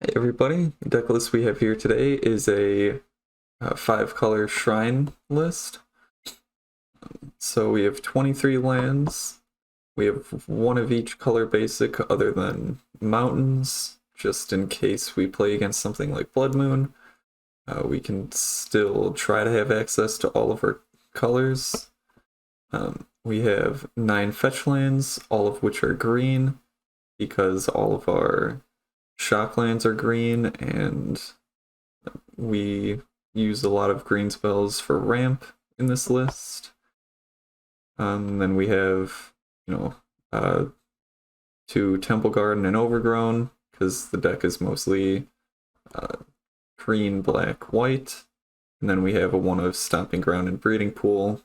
Hey everybody, the deck list we have here today is a 5-color shrine list. So we have 23 lands. We have one of each color basic other than mountains, just in case we play against something like Blood Moon. We can still try to have access to all of our colors. We have 9 fetch lands, all of which are green, because all of our shock lands are green, and we use a lot of green spells for ramp in this list. Then we have, you know, uh, 2 Temple Garden and Overgrown, because the deck is mostly uh, green, black, white. And then we have a 1 of Stomping Ground and Breeding Pool,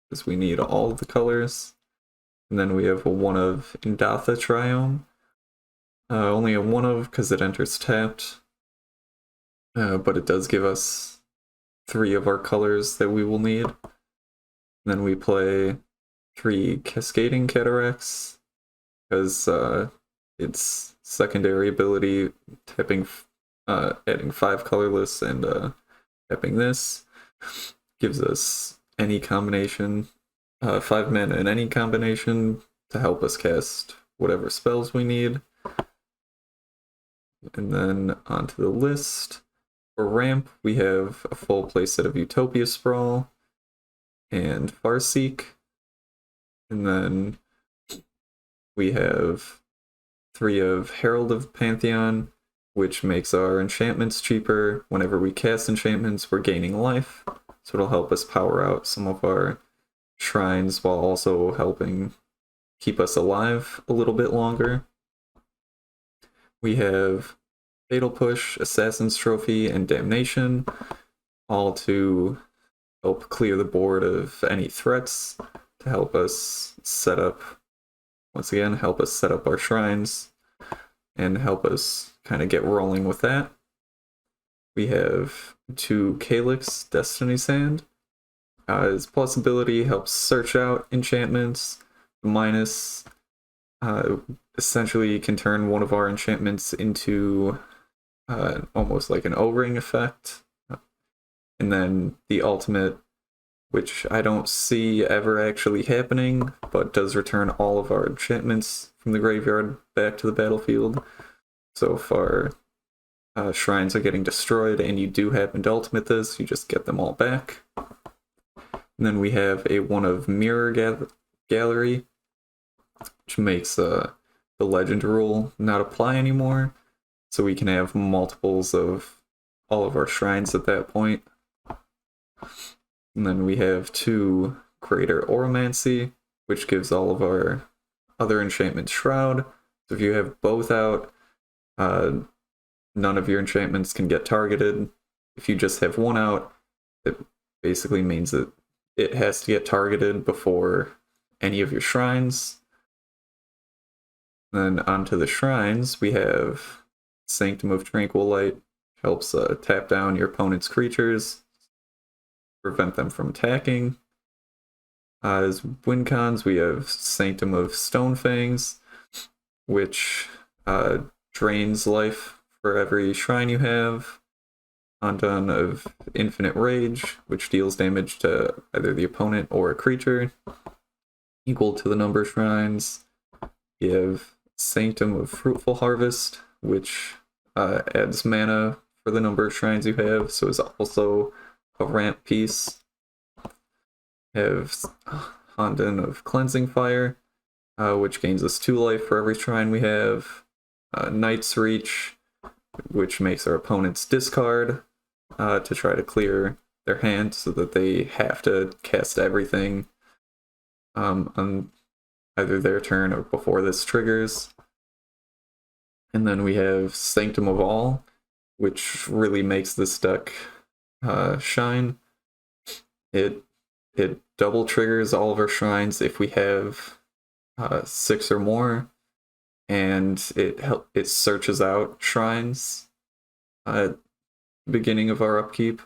because we need all of the colors. And then we have a 1 of Indatha Triome. Only a 1 of because it enters tapped, but it does give us 3 of our colors that we will need. And then we play 3 Cascading Cataracts, because its secondary ability, tapping, adding 5 colorless and tapping this, gives us any combination, 5 mana in any combination to help us cast whatever spells we need. And then onto the list. For ramp, we have a full playset of Utopia Sprawl and Farseek. And then we have 3 of Herald of Pantheon, which makes our enchantments cheaper. Whenever we cast enchantments, we're gaining life. So it'll help us power out some of our shrines while also helping keep us alive a little bit longer. We have Fatal Push, Assassin's Trophy, and Damnation, all to help clear the board of any threats, to help us set up, once again, help us set up our shrines, and help us kind of get rolling with that. We have 2 Calyx, Destiny Sand. His plus ability helps search out enchantments. Minus, essentially can turn one of our enchantments into almost like an O-ring effect. And then the ultimate, which I don't see ever actually happening, but does return all of our enchantments from the graveyard back to the battlefield. So if our shrines are getting destroyed and you do happen to ultimate this, you just get them all back. And then we have a 1 of Mirror Gallery, which makes the legend rule not apply anymore. So we can have multiples of all of our shrines at that point. And then we have 2 Greater Oromancy, which gives all of our other enchantments Shroud. So if you have both out, none of your enchantments can get targeted. If you just have 1 out, it basically means that it has to get targeted before any of your shrines. Then onto the shrines, we have Sanctum of Tranquil Light, which helps tap down your opponent's creatures, prevent them from attacking. As win cons, we have Sanctum of Stonefangs, which drains life for every shrine you have. Undone of Infinite Rage, which deals damage to either the opponent or a creature, equal to the number of shrines. You have Sanctum of Fruitful Harvest, which adds mana for the number of shrines you have, so is also a ramp piece. Have Honden of Cleansing Fire, which gains us 2 life for every shrine we have. Night's Reach, which makes our opponents discard to try to clear their hand so that they have to cast everything on either their turn or before this triggers. And then we have Sanctum of All, which really makes this deck shine. It double triggers all of our shrines if we have 6 or more, and it searches out shrines at the beginning of our upkeep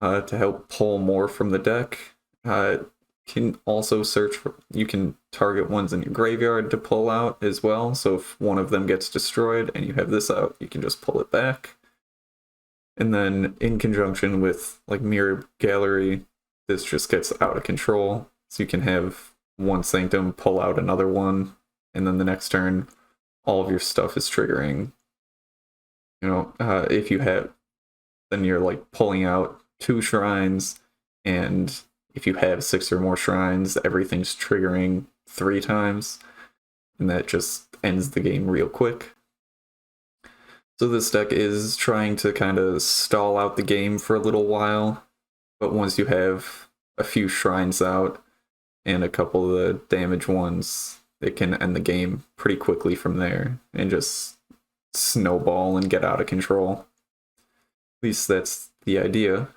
to help pull more from the deck. It can also search for, you can target ones in your graveyard to pull out as well. So if one of them gets destroyed and you have this out, you can just pull it back. And then in conjunction with like Mirror Gallery, this just gets out of control. So you can have one Sanctum pull out another one, and then the next turn, all of your stuff is triggering. You know, if you have, then you're like pulling out 2 shrines, and if you have 6 or more shrines, everything's triggering 3 times, and that just ends the game real quick. So this deck is trying to kind of stall out the game for a little while, but once you have a few shrines out and a couple of the damage ones, it can end the game pretty quickly from there and just snowball and get out of control. At least that's the idea.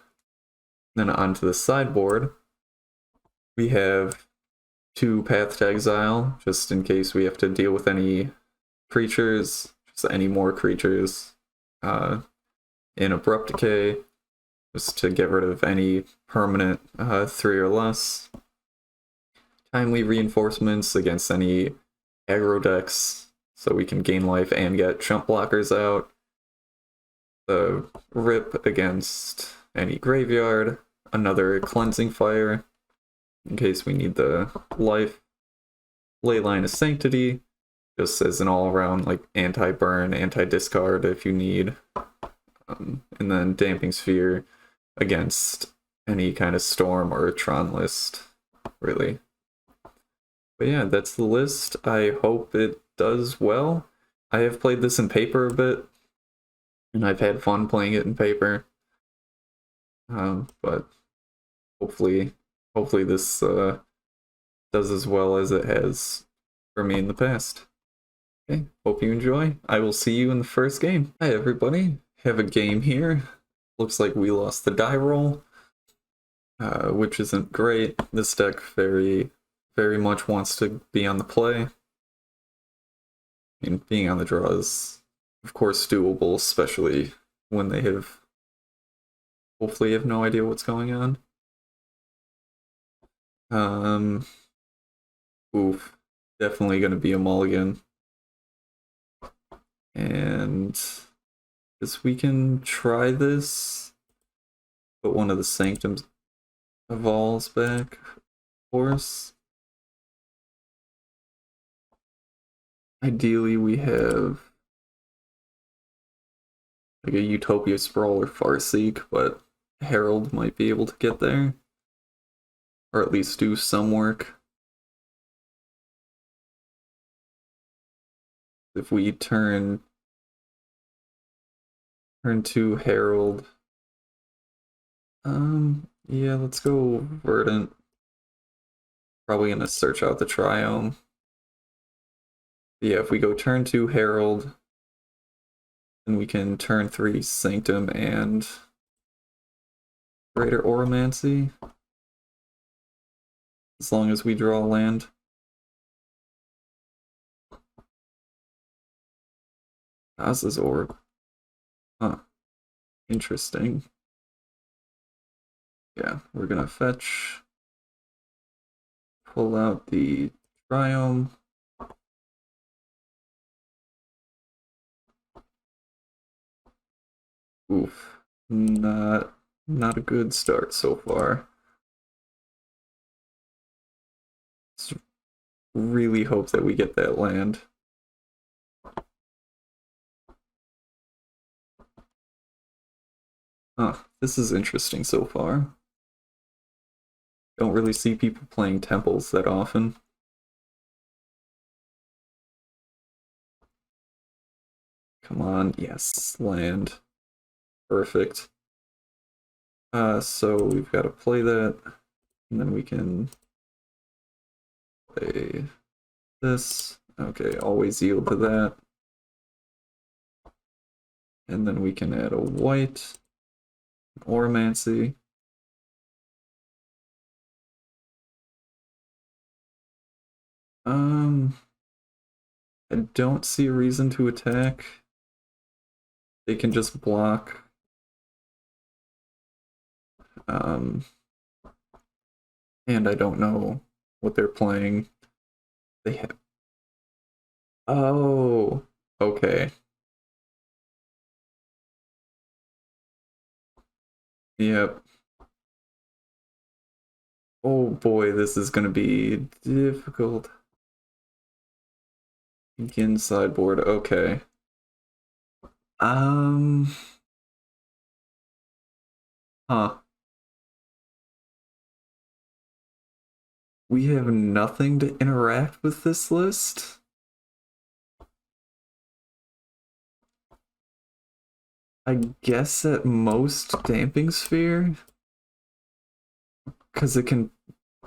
Then onto the sideboard, we have 2 Path to Exile, just in case we have to deal with any creatures, just any more creatures. In Abrupt Decay, just to get rid of any permanent 3 or less. Timely Reinforcements against any aggro decks, so we can gain life and get chump blockers out. The Rip against any graveyard. Another Cleansing Fire, in case we need the life. Leyline of Sanctity, just as an all-around like anti-burn, anti-discard if you need. And then Damping Sphere against any kind of Storm or Tron list, really. But yeah, that's the list. I hope it does well. I have played this in paper a bit, and I've had fun playing it in paper. But hopefully this does as well as it has for me in the past. Okay, hope you enjoy. I will see you in the first game. Hi everybody, have a game here. Looks like we lost the die roll, which isn't great. This deck very much wants to be on the play. I mean, being on the draw is, of course, doable, especially when they hopefully have no idea what's going on. Oof, definitely gonna be a mulligan. And guess we can try this. Put one of the Sanctums Evolves back, of course. Ideally, we have like a Utopia Sprawl or Farseek, but Herald might be able to get there. Or at least do some work. If we turn to Herald. Yeah, let's go Verdant. Probably gonna search out the Triome. Yeah, if we go turn 2 Herald, then we can turn 3 Sanctum and Greater Oromancy. As long as we draw land. Oz's Orb. Huh. Interesting. Yeah, we're gonna fetch. Pull out the Triome. Oof. Not a good start so far. Let's really hope that we get that land. Huh, this is interesting so far. Don't really see people playing temples that often. Come on, yes, land. Perfect. So we've got to play that, and then we can play this. Okay, always yield to that. And then we can add a white, Oromancy. I don't see a reason to attack. They can just block. And I don't know what they're playing. They have. Oh, okay. Yep. Oh boy, this is gonna be difficult. Begin sideboard. Okay. Um. Huh. We have nothing to interact with this list. I guess at most Damping Sphere, because it can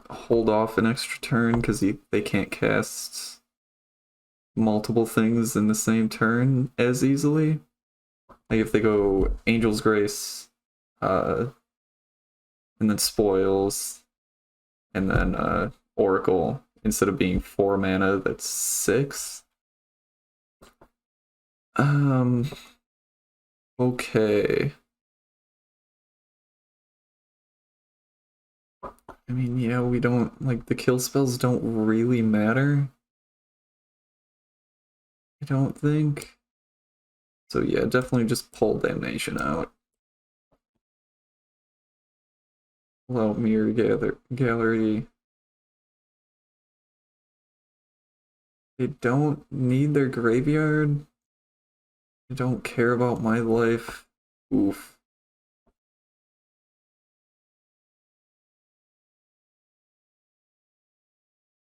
hold off an extra turn because they can't cast multiple things in the same turn as easily. Like if they go Angel's Grace, uh, and then Spoils, and then Oracle, instead of being 4 mana, that's 6. Um, okay. I mean, yeah, we don't, like, the kill spells don't really matter, I don't think. So yeah, definitely just pull Damnation out. Allow Mirror Gallery. They don't need their graveyard. They don't care about my life. Oof.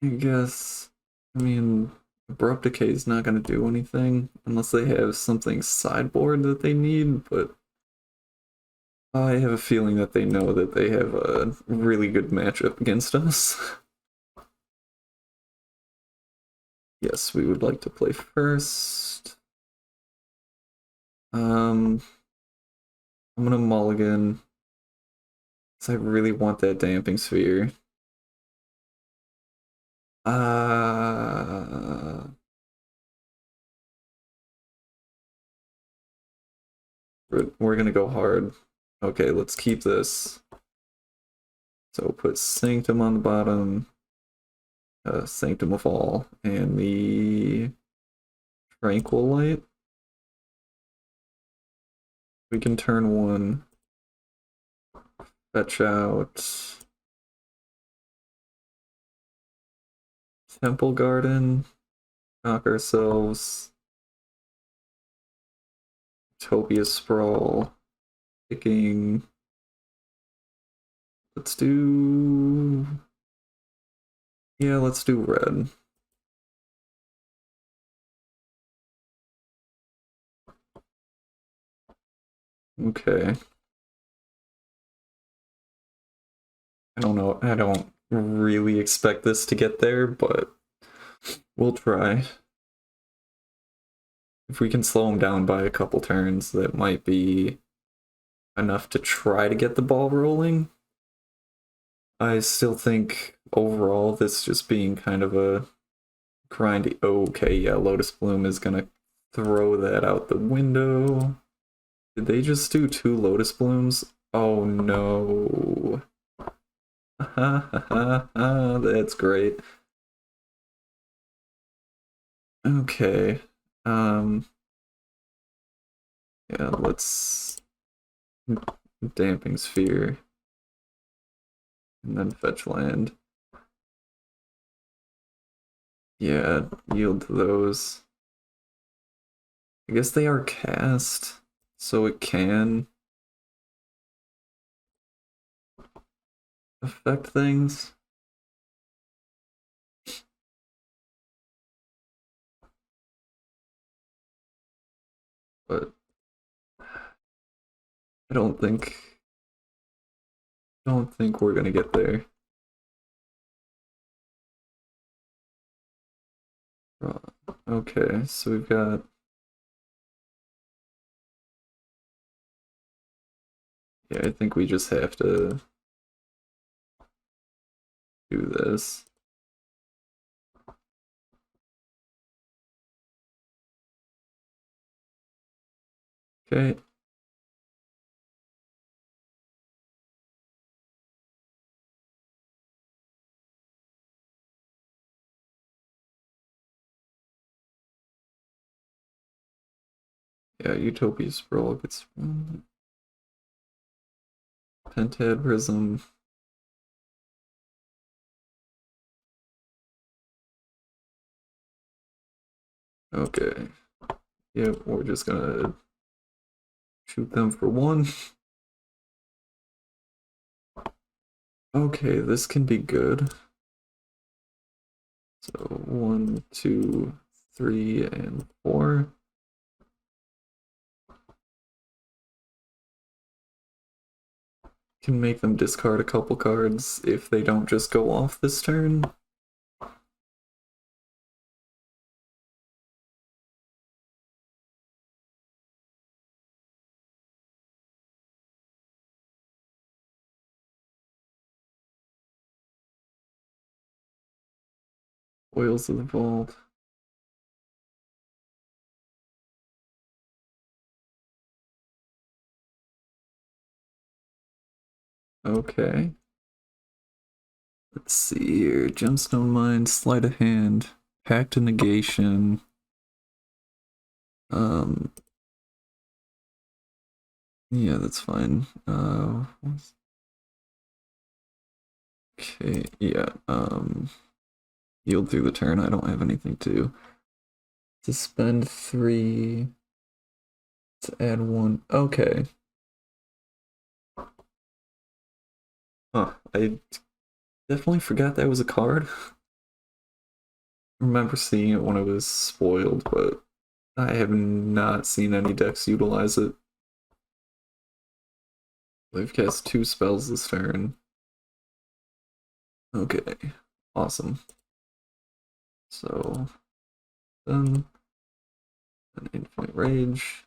I guess, I mean, Abrupt Decay is not going to do anything unless they have something sideboard that they need, but I have a feeling that they know that they have a really good matchup against us. Yes, we would like to play first. I'm gonna mulligan because I really want that Damping Sphere. Uh, we're gonna go hard. Okay, let's keep this. So put Sanctum on the bottom, Sanctum of All, and the Tranquil Light. We can turn one, fetch out Temple Garden, knock ourselves Utopia Sprawl, picking. Let's do. Yeah, let's do red. Okay. I don't know. I don't really expect this to get there, but we'll try. If we can slow him down by a couple turns, that might be enough to try to get the ball rolling. I still think overall this just being kind of a grindy. Okay, yeah, Lotus Bloom is gonna throw that out the window. Did they just do 2 Lotus Blooms? Oh no. That's great. Okay. Um, yeah, let's Damping Sphere and then fetch land. Yeah, yield to those. I guess they are cast, so it can affect things. But I don't think we're gonna get there. Okay, so we've got yeah, I think we just have to do this. Okay. Yeah, Utopia Sprawl gets Pentad Prism. Okay. Yep, we're just gonna shoot them for 1. Okay, this can be good. So 1, 2, 3, and 4. Can make them discard a couple cards if they don't just go off this turn. Oils of the Vault. Okay. Let's see here. Gemstone Mine, Sleight of Hand, Pact to Negation. Yeah, that's fine. Okay, yeah. Yield through the turn. I don't have anything to spend 3 to add 1. Okay. Huh, I definitely forgot that was a card. I remember seeing it when it was spoiled, but I have not seen any decks utilize it. They've cast 2 spells this turn. Okay, awesome. So, then an Infinite Rage.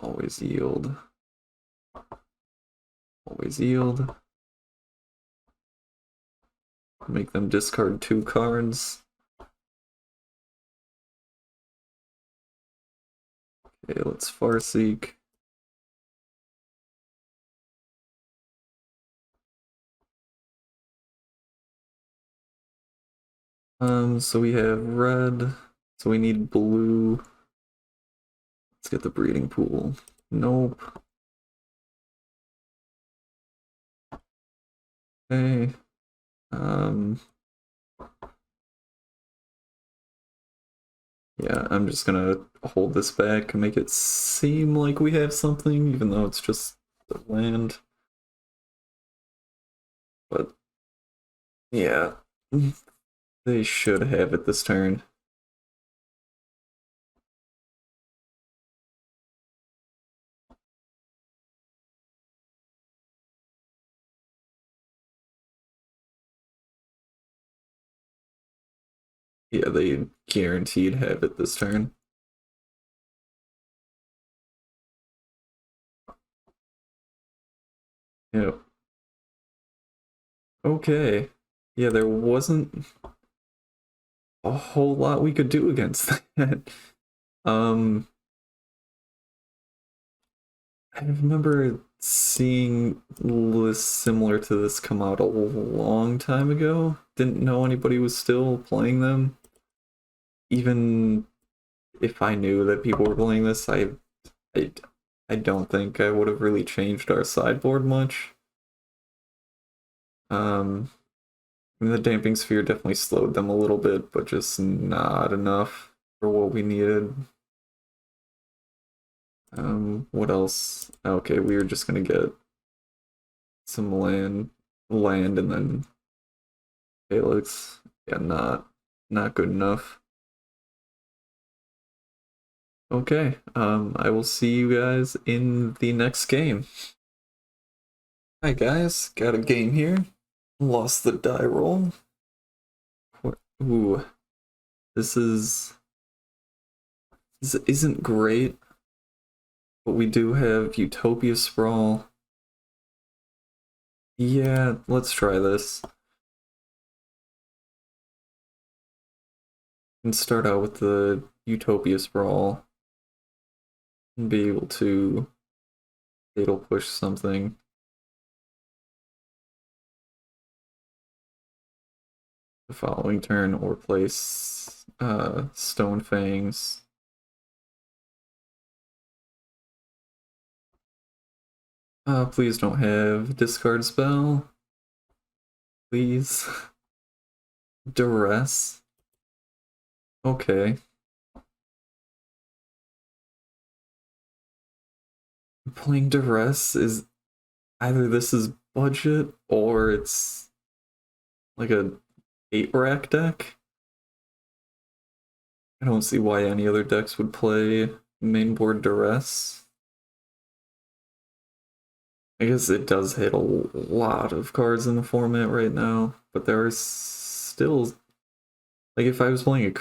Always yield. Always yield. Make them discard 2 cards. Okay, let's Farseek. So we have red, so we need blue. Let's get the breeding pool. Nope. Okay. Yeah, I'm just gonna hold this back and make it seem like we have something, even though it's just the land. But yeah, they should have it this turn. Yeah, they guaranteed have it this turn. Yep. Okay. Yeah, there wasn't a whole lot we could do against that. Um, I remember seeing lists similar to this come out a long time ago. Didn't know anybody was still playing them. Even if I knew that people were playing this, I, I don't think I would have really changed our sideboard much. I mean, the Damping Sphere definitely slowed them a little bit, but just not enough for what we needed. What else? Okay, we were just gonna get some land, and then Calyx. Yeah, not good enough. Okay, I will see you guys in the next game. Hi guys, got a game here. Lost the die roll. Ooh, this isn't great, but we do have Utopia Sprawl. Yeah, let's try this. And start out with the Utopia Sprawl and be able to fatal push something. The following turn or place Stone Fangs Please don't have discard spell. Please. Duress. Okay. Playing Duress is either this is budget or it's like a 8-rack deck. I don't see why any other decks would play mainboard Duress. I guess it does hit a lot of cards in the format right now, but there are still, like, if I was playing a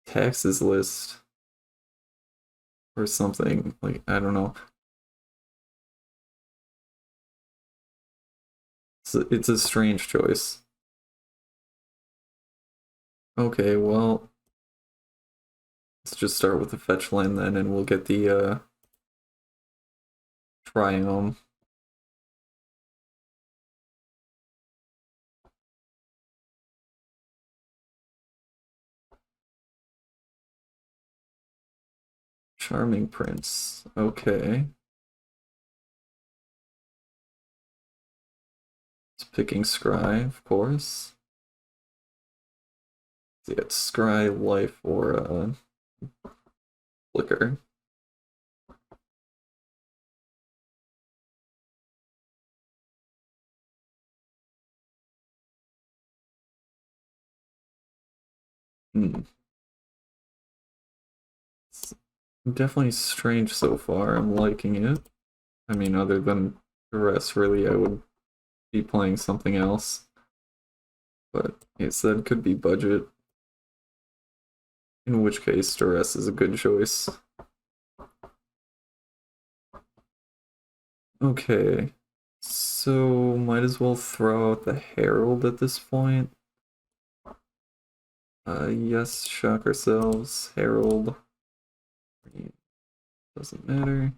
taxes list or something, like, I don't know. It's a strange choice. Okay, well, let's just start with the fetch line then, and we'll get the Triome. Charming Prince. Okay. It's picking Scry, of course. So yeah, it's Scry, Life, or Flicker. Hmm. It's definitely strange so far. I'm liking it. I mean, other than the rest, really, I would be playing something else. But it said could be budget. In which case, Duress is a good choice. Okay. So, might as well throw out the Herald at this point. Yes, shock ourselves. Herald. Doesn't matter.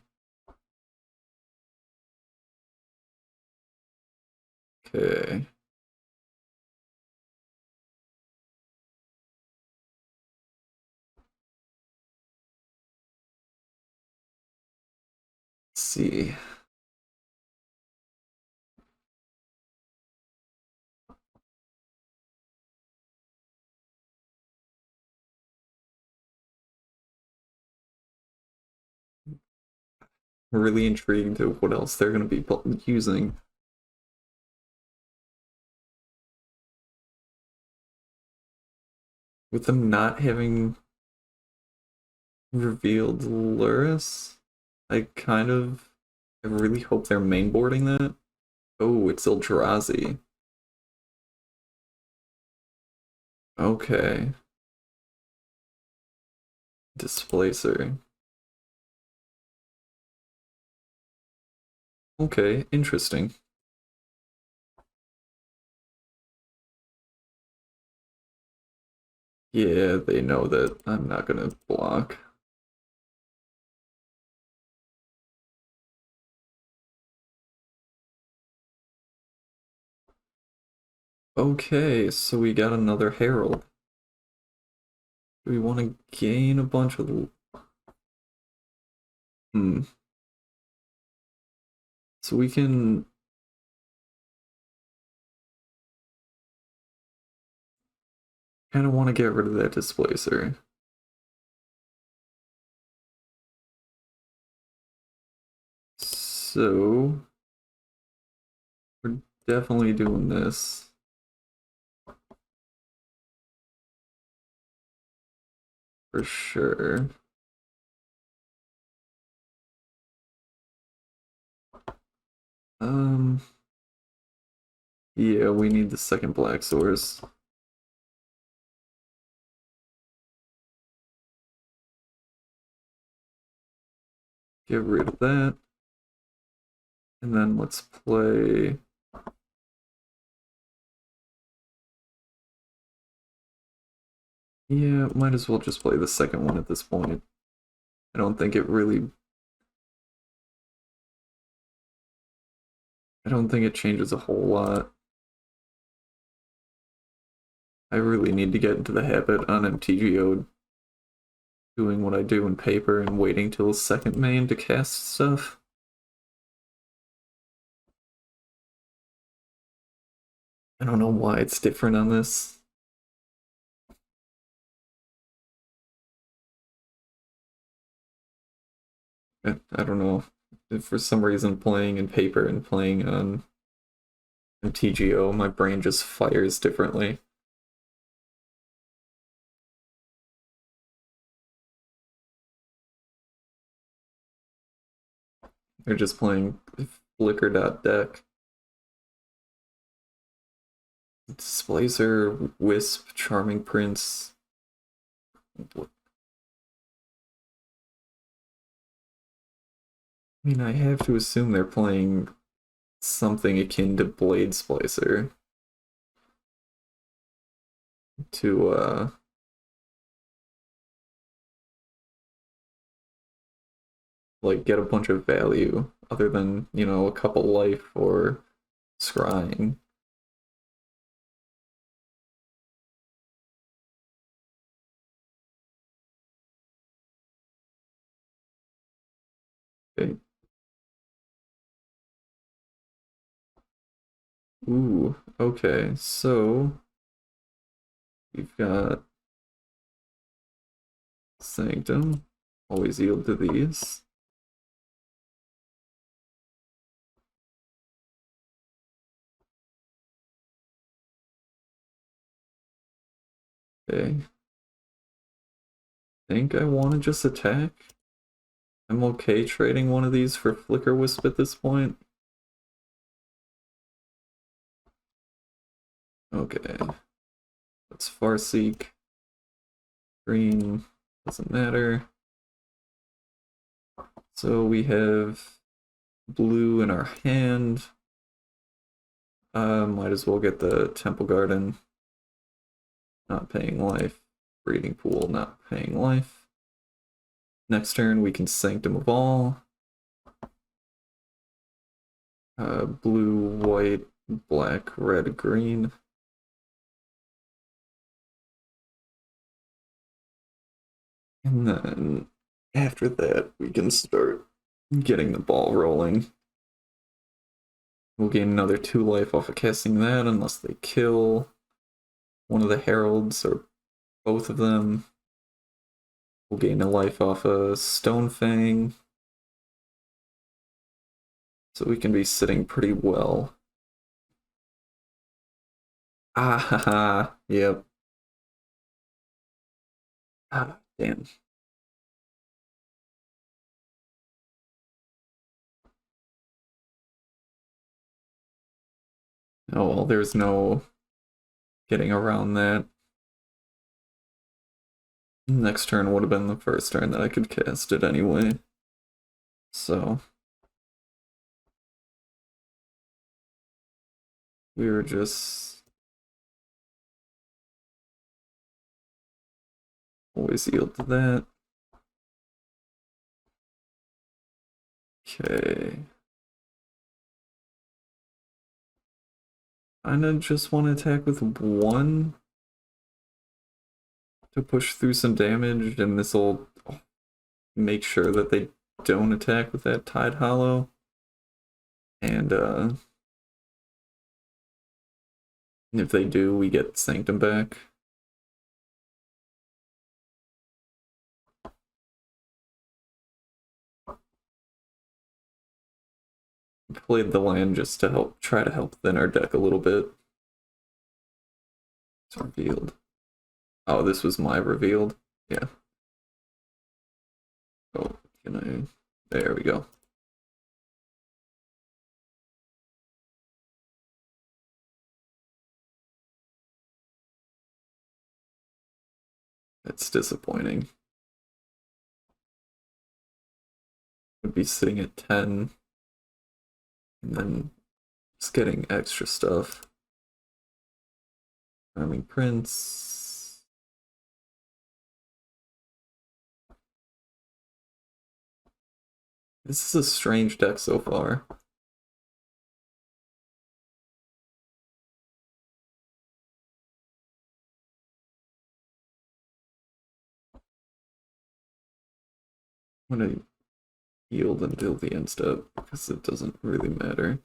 Okay. Let's see. I'm really intrigued at what else they're going to be using. With them not having revealed Lurrus, I really hope they're mainboarding that. Oh, it's Eldrazi. Okay. Displacer. Okay, interesting. Yeah, they know that I'm not gonna block. Okay, so we got another Herald. Do we want to gain a bunch of... Hmm. So we can... kind of want to get rid of that Displacer. So... we're definitely doing this. For sure. Yeah, we need the second Black Source. Get rid of that. And then let's play... Yeah, might as well just play the second one at this point. I don't think it really... I don't think it changes a whole lot. I really need to get into the habit on MTGO doing what I do in paper and waiting till second main to cast stuff. I don't know why it's different on this. I don't know if for some reason playing in paper and playing on TGO, my brain just fires differently. They're just playing Flickr.deck. Displacer, Wisp, Charming Prince. I mean, I have to assume they're playing something akin to Blade Splicer to like get a bunch of value other than, you know, a couple life or scrying. Okay. Ooh, okay, so we've got Sanctum. Always yield to these. Okay. Think I want to just attack. I'm okay trading one of these for Flicker Wisp at this point. Okay. Let's Farseek. Green doesn't matter. So we have blue in our hand. Might as well get the Temple Garden. Not paying life. Breeding Pool, not paying life. Next turn we can Sanctum of All. Blue, white, black, red, green. And then after that, we can start getting the ball rolling. We'll gain another 2 life off of casting that unless they kill one of the heralds or both of them. We'll gain a life off of Stonefang. So we can be sitting pretty well. Ah, haha, yep. Ah, damn. Oh, well, there's no getting around that. Next turn would have been the first turn that I could cast it anyway. So we were just always yield to that. Okay. Kinda just want to attack with 1 to push through some damage, and this will make sure that they don't attack with that Tide Hollow. And if they do, we get Sanctum back. Played the land just to try to help thin our deck a little bit. It's revealed. Oh, this was my revealed? Yeah. Oh, can I... There we go. That's disappointing. Would be sitting at 10. And then just getting extra stuff. Charming Prince. This is a strange deck so far. I'm gonna yield until the end step because it doesn't really matter.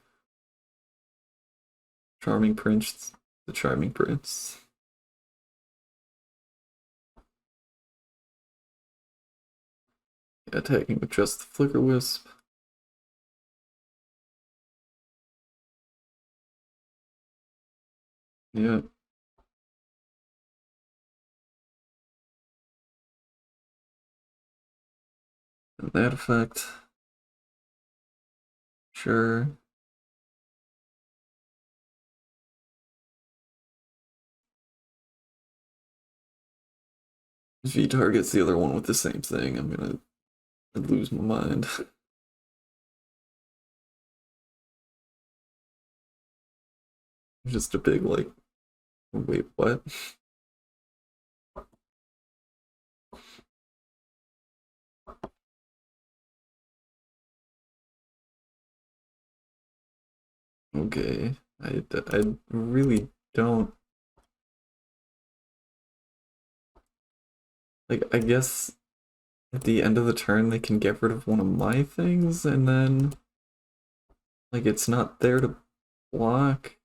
Charming Prince The Charming Prince. Attacking with just the Flicker Wisp. Yeah. And that effect. Sure. If he targets the other one with the same thing, I'm gonna lose my mind. Just a big, like, wait, what? Okay, I really don't. Like, I guess at the end of the turn they can get rid of one of my things, and then, like, it's not there to block.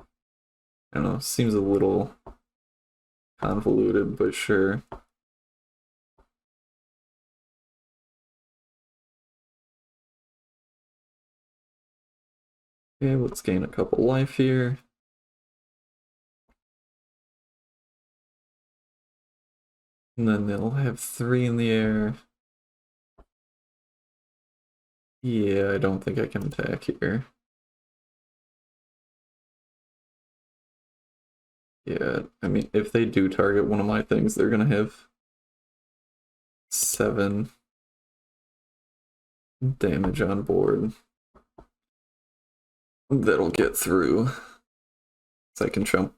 I don't know, seems a little convoluted, but sure. Okay, let's gain a couple life here. And then they'll have 3 in the air. Yeah, I don't think I can attack here. Yeah, I mean, if they do target one of my things, they're gonna have 7 damage on board. That'll get through. So I can jump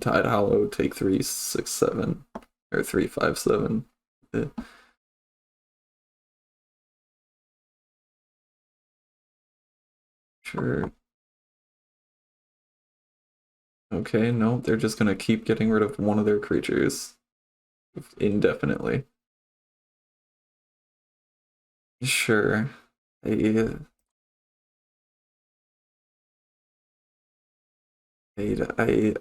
Tide Hollow, take 3, 6, 7, or 3, 5, 7. Yeah. Sure. Okay, no, they're just gonna keep getting rid of one of their creatures indefinitely. Sure. I, I,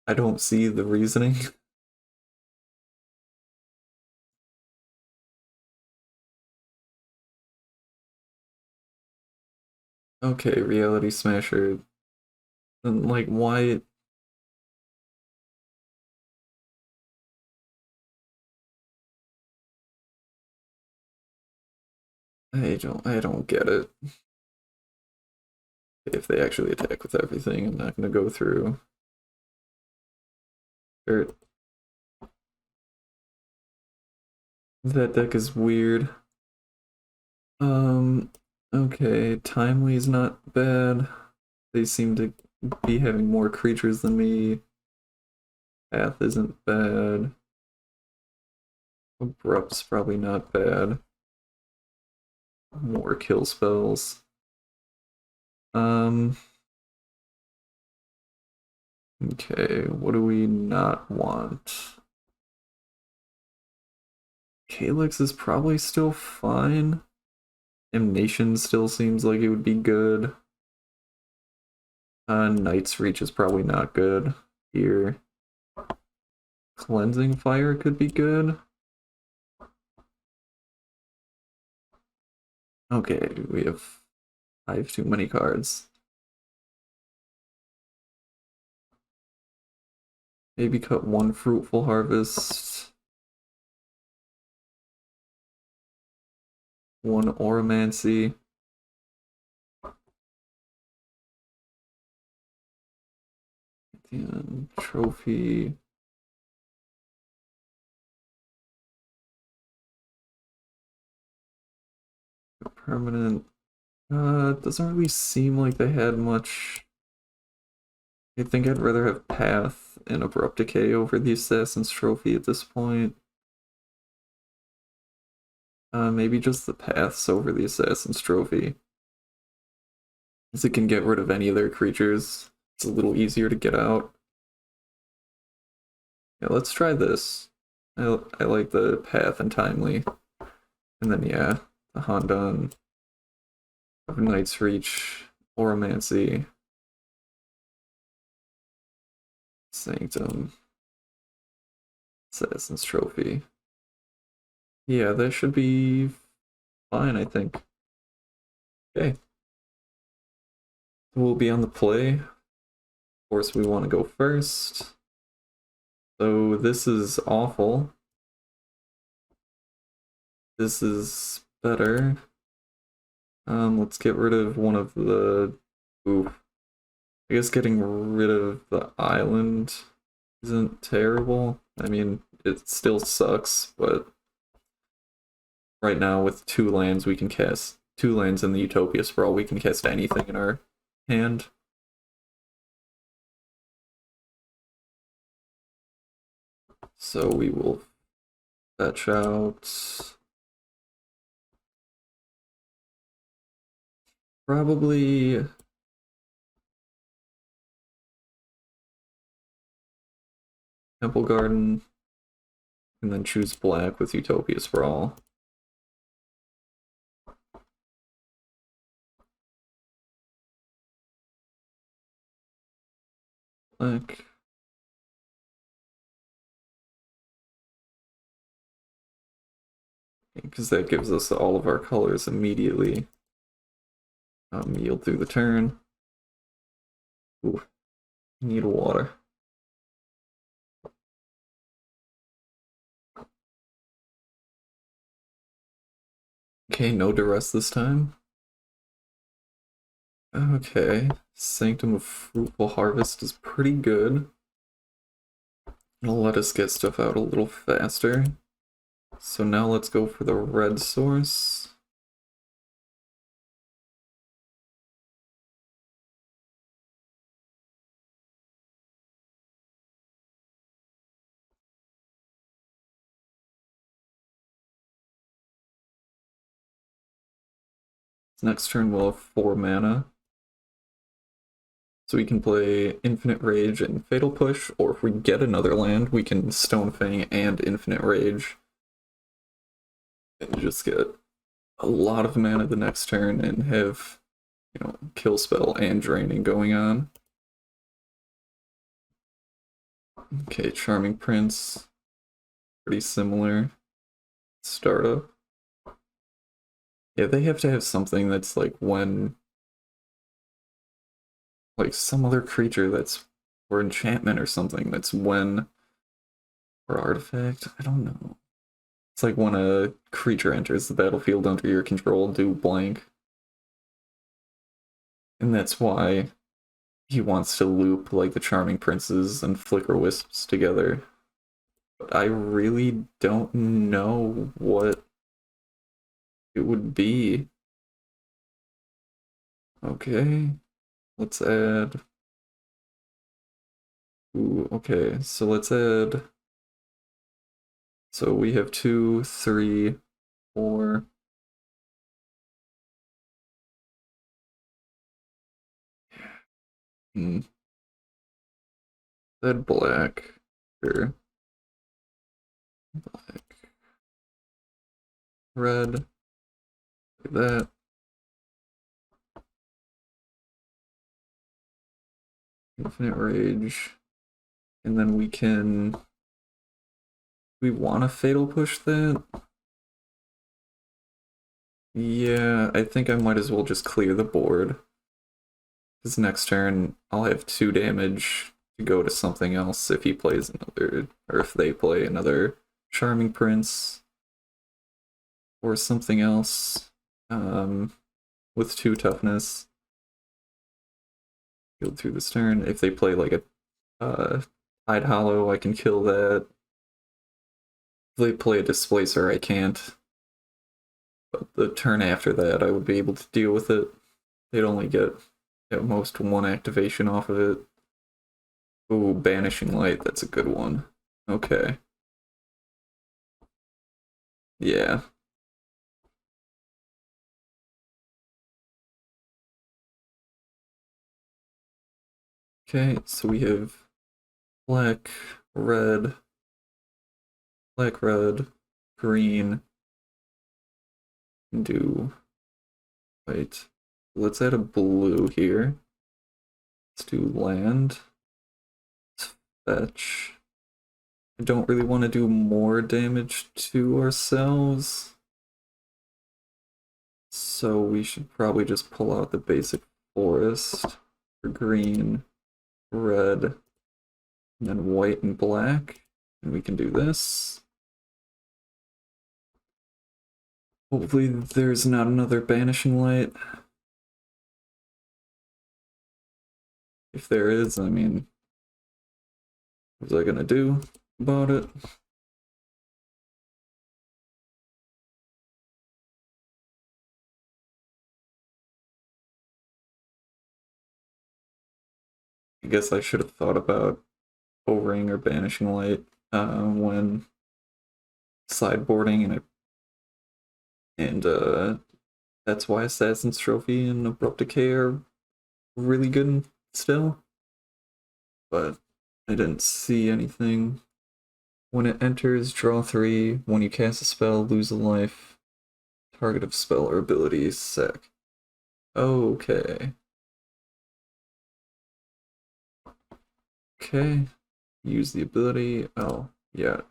I don't see the reasoning. Okay, Reality Smasher. Then, like, why? I don't get it. If they actually attack with everything, I'm not gonna go through. Or, that deck is weird. Okay, Timely's not bad. They seem to be having more creatures than me. Path isn't bad. Abrupt's probably not bad. More kill spells. Okay, what do we not want? Calyx is probably still fine. Damnation still seems like it would be good. Night's Reach is probably not good here. Cleansing Fire could be good. Okay, we have 5 too many cards. Maybe cut 1 Fruitful Harvest. 1 Oromancy. And Trophy. Permanent. It doesn't really seem like they had much. I think I'd rather have Path and Abrupt Decay over the Assassin's Trophy at this point. Maybe just the Paths over the Assassin's Trophy. As it can get rid of any of their creatures. It's a little easier to get out. Yeah, let's try this. I like the Path and Timely. And then, yeah, the Hondan of Night's Reach, Oromancy. Sanctum. Assassin's Trophy. Yeah, that should be fine, I think. Okay. We'll be on the play. Of course, we want to go first. So this is awful. This is better. Let's get rid of one of the... Ooh. I guess getting rid of the island isn't terrible. I mean, it still sucks, but right now with 2 lands we can cast 2 lands in the Utopia Sprawl, we can cast anything in our hand. So we will fetch out probably Temple Garden, and then choose black with Utopia Sprawl. Black. Because that gives us all of our colors immediately. Yield through the turn. Ooh, need water. Okay, no duress this time. Okay, Sanctum of Fruitful Harvest is pretty good. It'll let us get stuff out a little faster. So now let's go for the red source. Next turn we'll have 4 mana. So we can play Infinite Rage and Fatal Push, or if we get another land, we can Stonefang and Infinite Rage. And just get a lot of mana the next turn and have, you know, Kill Spell and Draining going on. Okay, Charming Prince. Pretty similar. Startup. Yeah, they have to have something that's like when... like some other creature that's... or enchantment or something that's when... or artifact? I don't know. It's like when a creature enters the battlefield under your control, do blank. And that's why he wants to loop like the Charming Princes and Flicker Wisps together. But I really don't know what it would be. Okay, let's add... Ooh, okay, so let's add... So we have 2, 3, 4... Add black. Sure. Black. Red. Like that. Infinite Rage. And then we can... we want to Fatal Push that? Yeah, I think I might as well just clear the board. Because next turn, I'll have 2 damage to go to something else if he plays another... or if they play another Charming Prince. Or something else. With 2 toughness. Go through this turn. If they play like a Tide Hollow, I can kill that. If they play a Displacer, I can't. But the turn after that, I would be able to deal with it. They'd only get at most 1 activation off of it. Ooh, Banishing Light, that's a good one. Okay. Yeah. Okay, so we have black, red, green, do white. Let's add a blue here. Let's do land. Let's fetch. I don't really want to do more damage to ourselves. So we should probably just pull out the basic forest for green, red, and then white and black. And we can do this. Hopefully there's not another banishing light. If there is, I mean, what was I gonna do about it? I guess I should have thought about overing or banishing light when sideboarding, and that's why Assassin's Trophy and Abrupt Decay are really good still. But I didn't see anything. When it enters, draw 3. When you cast a spell, lose a life. Target of spell or ability is sack. Okay. Okay. Use the ability. Oh, yeah.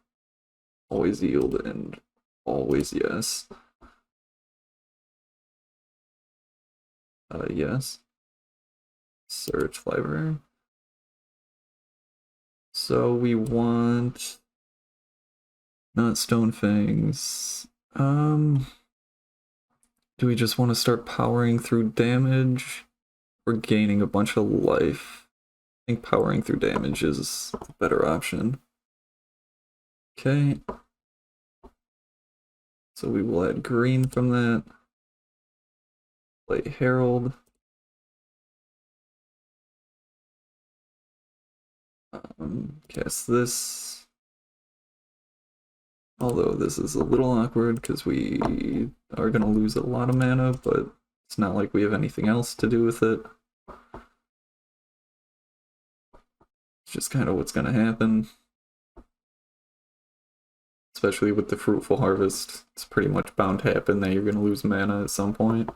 Always yield and always yes. Yes. Search library. So we want not Stone Fangs. Do we just want to start powering through damage or gaining a bunch of life? I think powering through damage is the better option. Okay. So we will add green from that. Play Herald. Cast this. Although this is a little awkward because we are going to lose a lot of mana, but it's not like we have anything else to do with it. It's just kind of what's going to happen. Especially with the Fruitful Harvest. It's pretty much bound to happen that you're going to lose mana at some point.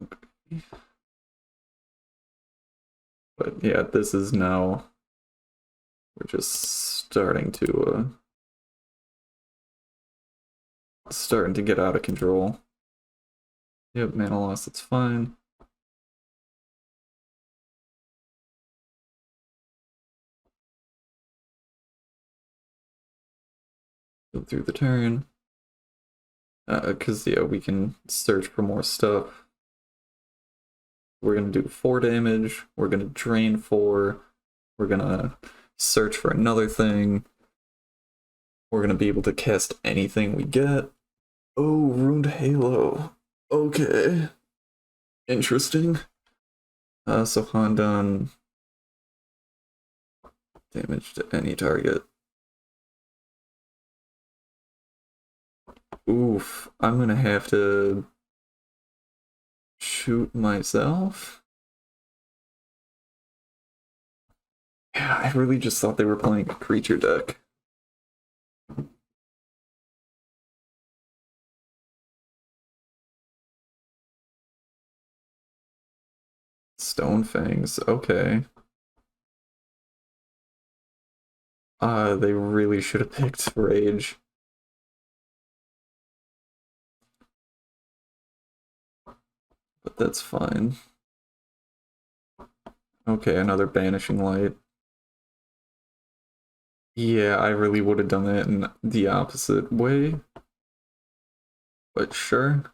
Okay. But yeah, this is now... We're just starting to get out of control. Yep, mana loss, it's fine. Go through the turn. Because, yeah, we can search for more stuff. We're going to do 4 damage. We're going to drain 4. We're going to search for another thing. We're going to be able to cast anything we get. Oh, Ruined Halo. Okay. Interesting. So Handan. Damage to any target. Oof. I'm going to have to shoot myself? Yeah, I really just thought they were playing a creature deck. Stone Fangs, okay. They really should have picked Rage. But that's fine. Okay, another Banishing Light. Yeah, I really would have done that in the opposite way. But sure.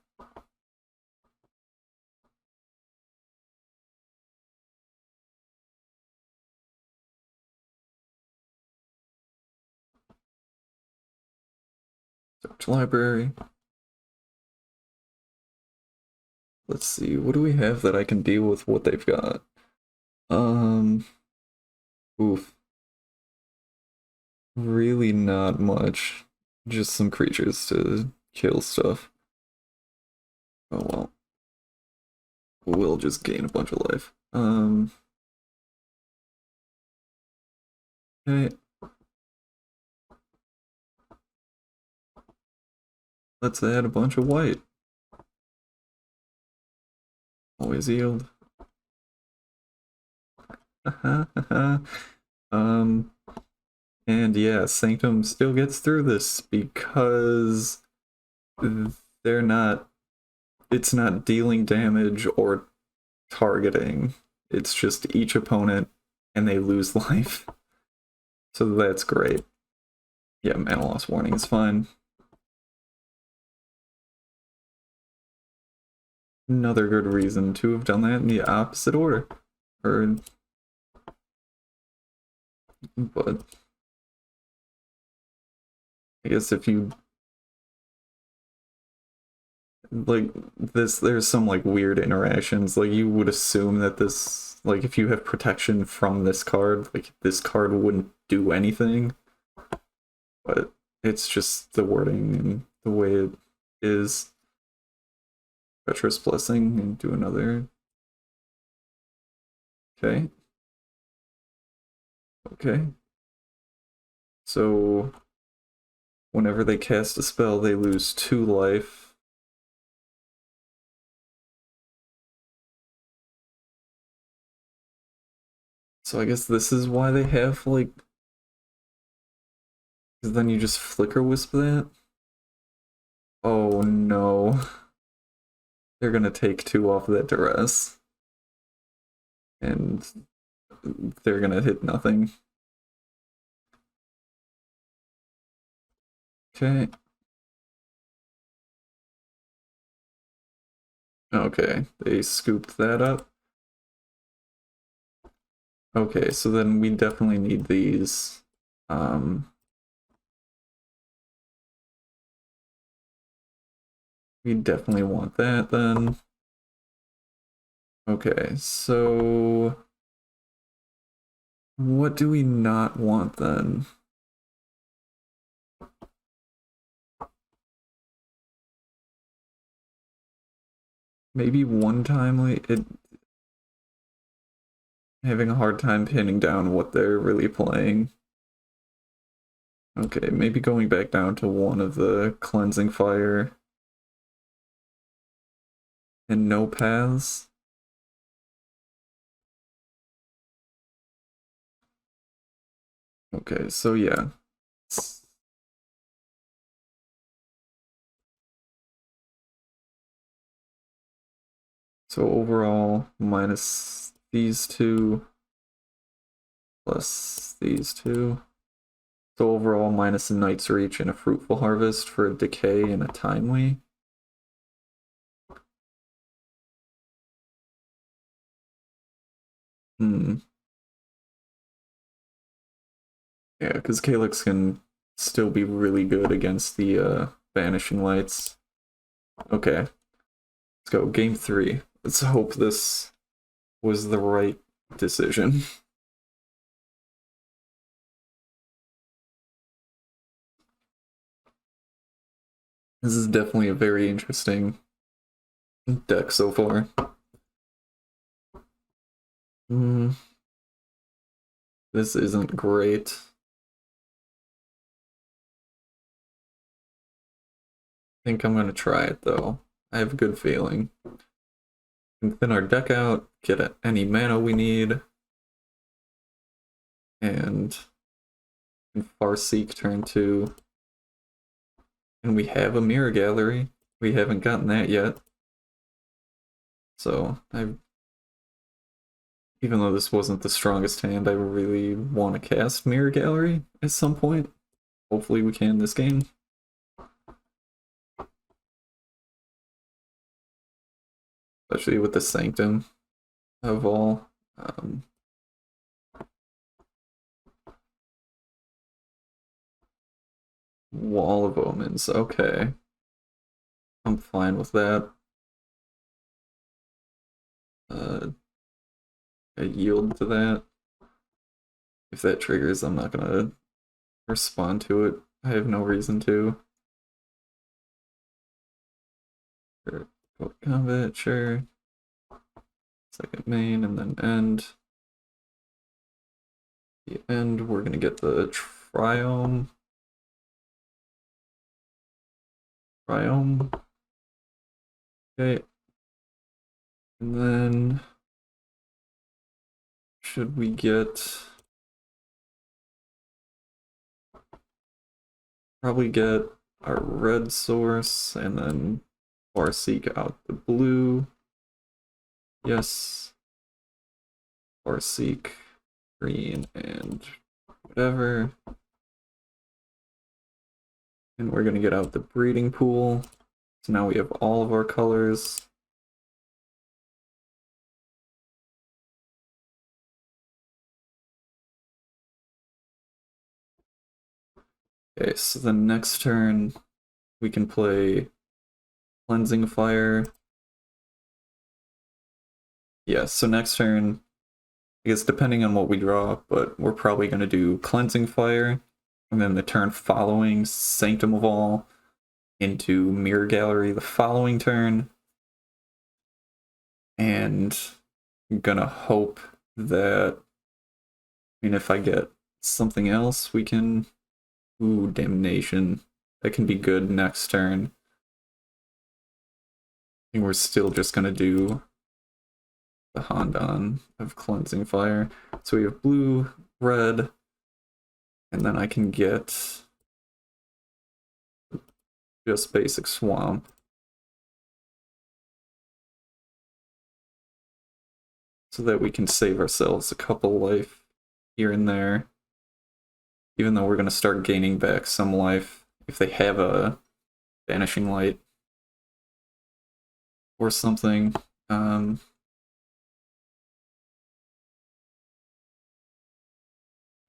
Search library. Let's see, what do we have that I can deal with what they've got? Oof. Really not much. Just some creatures to kill stuff. Oh well. We'll just gain a bunch of life. Okay. Let's add a bunch of white. Always yield. Um, and yeah, Sanctum still gets through this because they're not, it's not dealing damage or targeting. It's just each opponent and they lose life. So that's great. Yeah, mana loss warning is fine. Another good reason to have done that in the opposite order. Or, but I guess if you like this, there's some like weird interactions. Like you would assume that this, like if you have protection from this card, like this card wouldn't do anything, but it's just the wording and the way it is. Treacherous Blessing and do another. Okay. Okay. So whenever they cast a spell, they lose 2 life. So I guess this is why they have like, because then you just Flicker Wisp that. Oh no. They're gonna take 2 off of that duress. And they're gonna hit nothing. Okay. Okay, they scooped that up. Okay, so then we definitely need these. We definitely want that then. Okay, so what do we not want then? Maybe one time like it having a hard time pinning down what they're really playing. Okay, maybe going back down to one of the Cleansing Fire and no paths. Okay, so yeah. So overall, minus these 2, plus these 2. So overall, minus a Night's Reach and a Fruitful Harvest for a Decay and a Timely. Hmm. Yeah, because Calyx can still be really good against the Vanishing Lights. Okay, let's go. Game 3. Let's hope this was the right decision. This is definitely a very interesting deck so far. Hmm. This isn't great. I think I'm gonna try it though. I have a good feeling. We can thin our deck out, get any mana we need, and Farseek turn 2. And we have a Mirror Gallery. We haven't gotten that yet. So even though this wasn't the strongest hand, I really want to cast Mirror Gallery at some point. Hopefully we can this game. Especially with the Sanctum of all. Wall of Omens, okay. I'm fine with that. I yield to that. If that triggers, I'm not gonna respond to it. I have no reason to. Sure. Combat, sure. Second main, and then end. The end, we're gonna get the Triome. Okay. And then should we get... Probably get our red source and then Farseek out the blue. Yes. Farseek, green, and whatever. And we're gonna get out the breeding pool. So now we have all of our colors. Okay, so the next turn we can play Cleansing Fire. Yeah, so next turn, I guess depending on what we draw, but we're probably going to do Cleansing Fire, and then the turn following Sanctum of All into Mirror Gallery the following turn. And I'm gonna hope that, I mean, if I get something else, we can... Ooh, Damnation. That can be good next turn. I think we're still just gonna do the Hondan of Cleansing Fire. So we have blue, red, and then I can get just basic Swamp. So that we can save ourselves a couple life here and there. Even though we're going to start gaining back some life if they have a Vanishing Light or something. But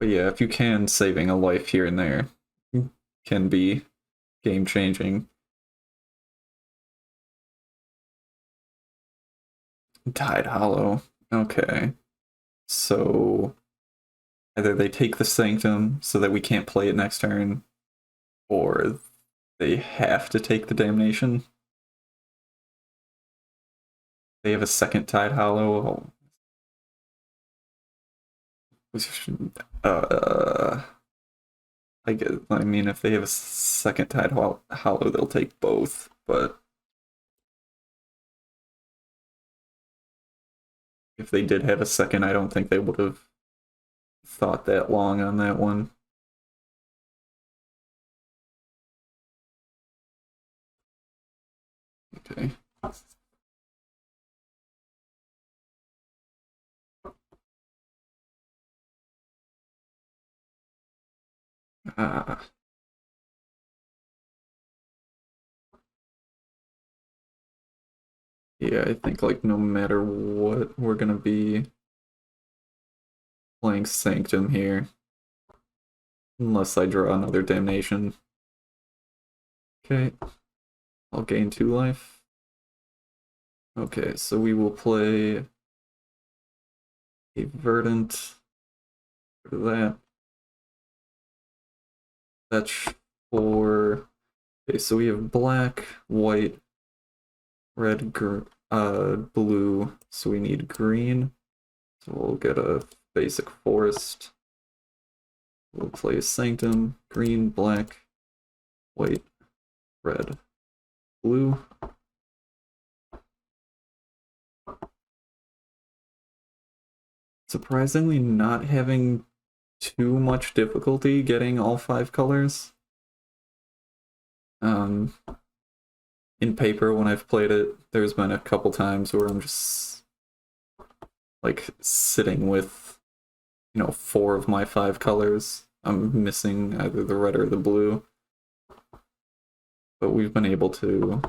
yeah, if you can, saving a life here and there can be game-changing. Tide Hollow. Okay. So either they take the Sanctum so that we can't play it next turn, or they have to take the Damnation. They have a second Tide Hollow. I mean, if they have a second Tide Hollow, they'll take both, but if they did have a second, I don't think they would have thought that long on that one. Okay. Yeah, I think like no matter what, we're gonna be playing Sanctum here. Unless I draw another Damnation. Okay. I'll gain 2 life. Okay, so we will play a Verdant for that. Fetch for... Okay, so we have black, white, red, blue, so we need green. So we'll get a basic forest. We'll play Sanctum, green, black, white, red, blue. Surprisingly not having too much difficulty getting all 5 colors. In paper, when I've played it, there's been a couple times where I'm just like sitting with, 4 of my 5 colors. I'm missing either the red or the blue. But we've been able to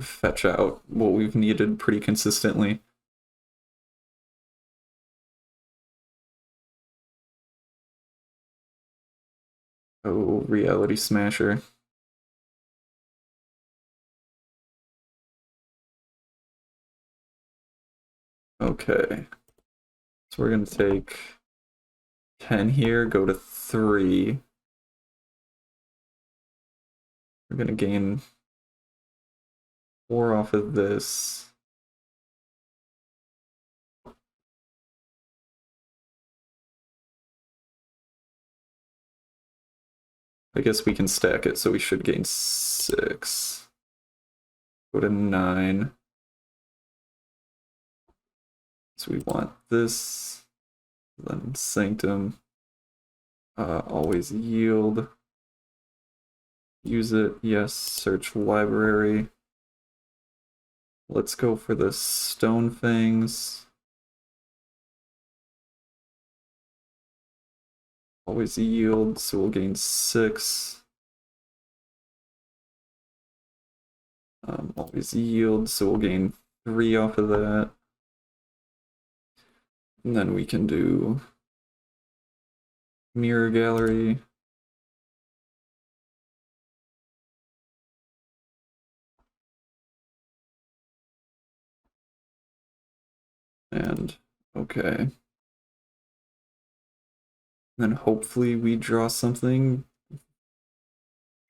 fetch out what we've needed pretty consistently. Oh, Reality Smasher. Okay. So we're going to take 10 here, go to 3. We're going to gain 4 off of this. I guess we can stack it, so we should gain 6. Go to 9. So we want this, Then Sanctum. Always yield. Use it. Yes. Search library. Let's go for the Stone Fangs. Always yield, so we'll gain 6. Always yield, so we'll gain 3 off of that. And then we can do Mirror Gallery. And okay. Then hopefully we draw something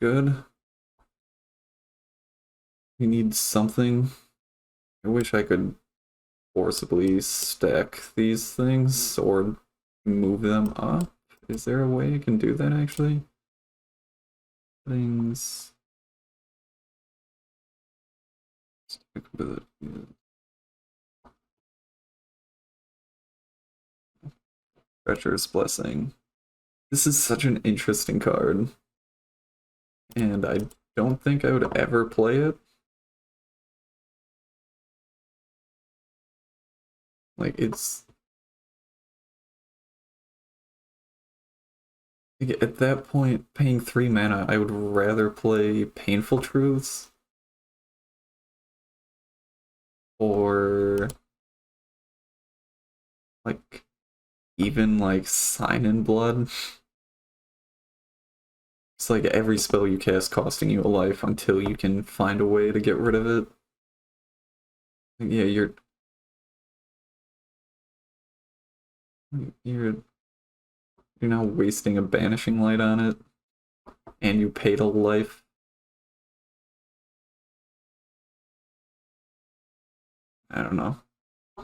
good. We need something. I wish I could forcibly stack these things or move them up. Is there a way I can do that actually? Things. Treacherous Blessing. This is such an interesting card. And I don't think I would ever play it. Like, it's... At that point, paying 3 mana, I would rather play Painful Truths. Or... like, even like Sign in Blood. It's like every spell you cast costing you a life until you can find a way to get rid of it. Yeah, you're now wasting a Banishing Light on it, and you paid a life. I don't know. I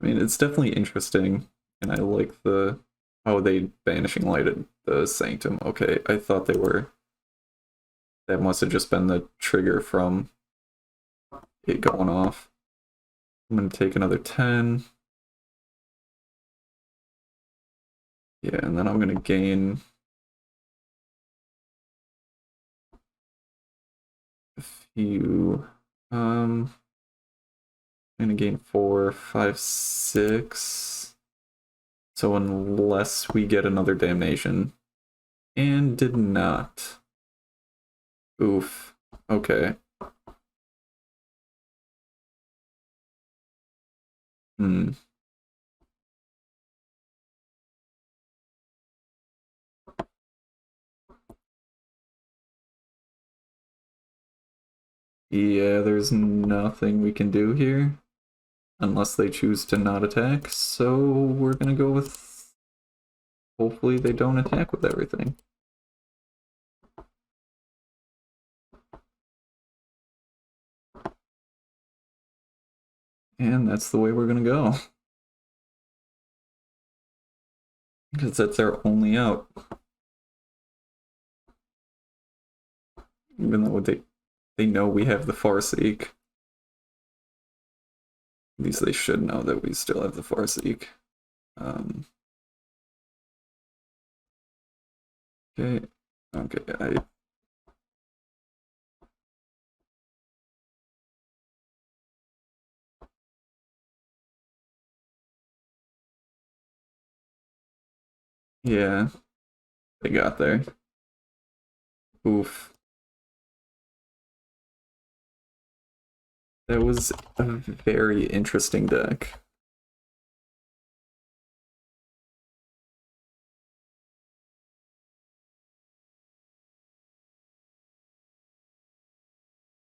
mean, it's definitely interesting, and I like the how they Banishing Lighted the Sanctum. Okay, I thought they were. That must have just been the trigger from it going off. I'm gonna take another 10. Yeah, and then I'm gonna gain a few. I'm gonna gain 4, 5, 6. So unless we get another Damnation. And did not. Oof. Okay. Hmm. Yeah, there's nothing we can do here. Unless they choose to not attack. So we're gonna go with... hopefully they don't attack with everything. And that's the way we're gonna go. Because that's our only out. Even though they know we have the Farseek. At least they should know that we still have the Farseek. Okay. Okay, yeah, they got there. Oof. That was a very interesting deck.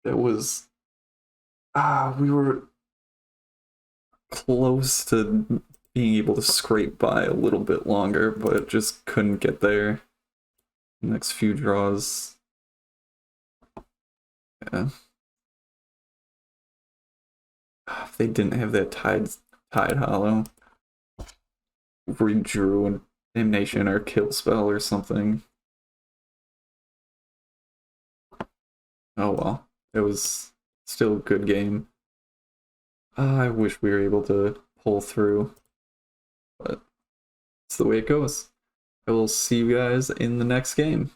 That was... we were close to being able to scrape by a little bit longer, but just couldn't get there. Next few draws. Yeah. If they didn't have that Tide Hollow, redrew an Damnation or Kill Spell or something. Oh well, it was still a good game. I wish we were able to pull through, but it's the way it goes. I will see you guys in the next game.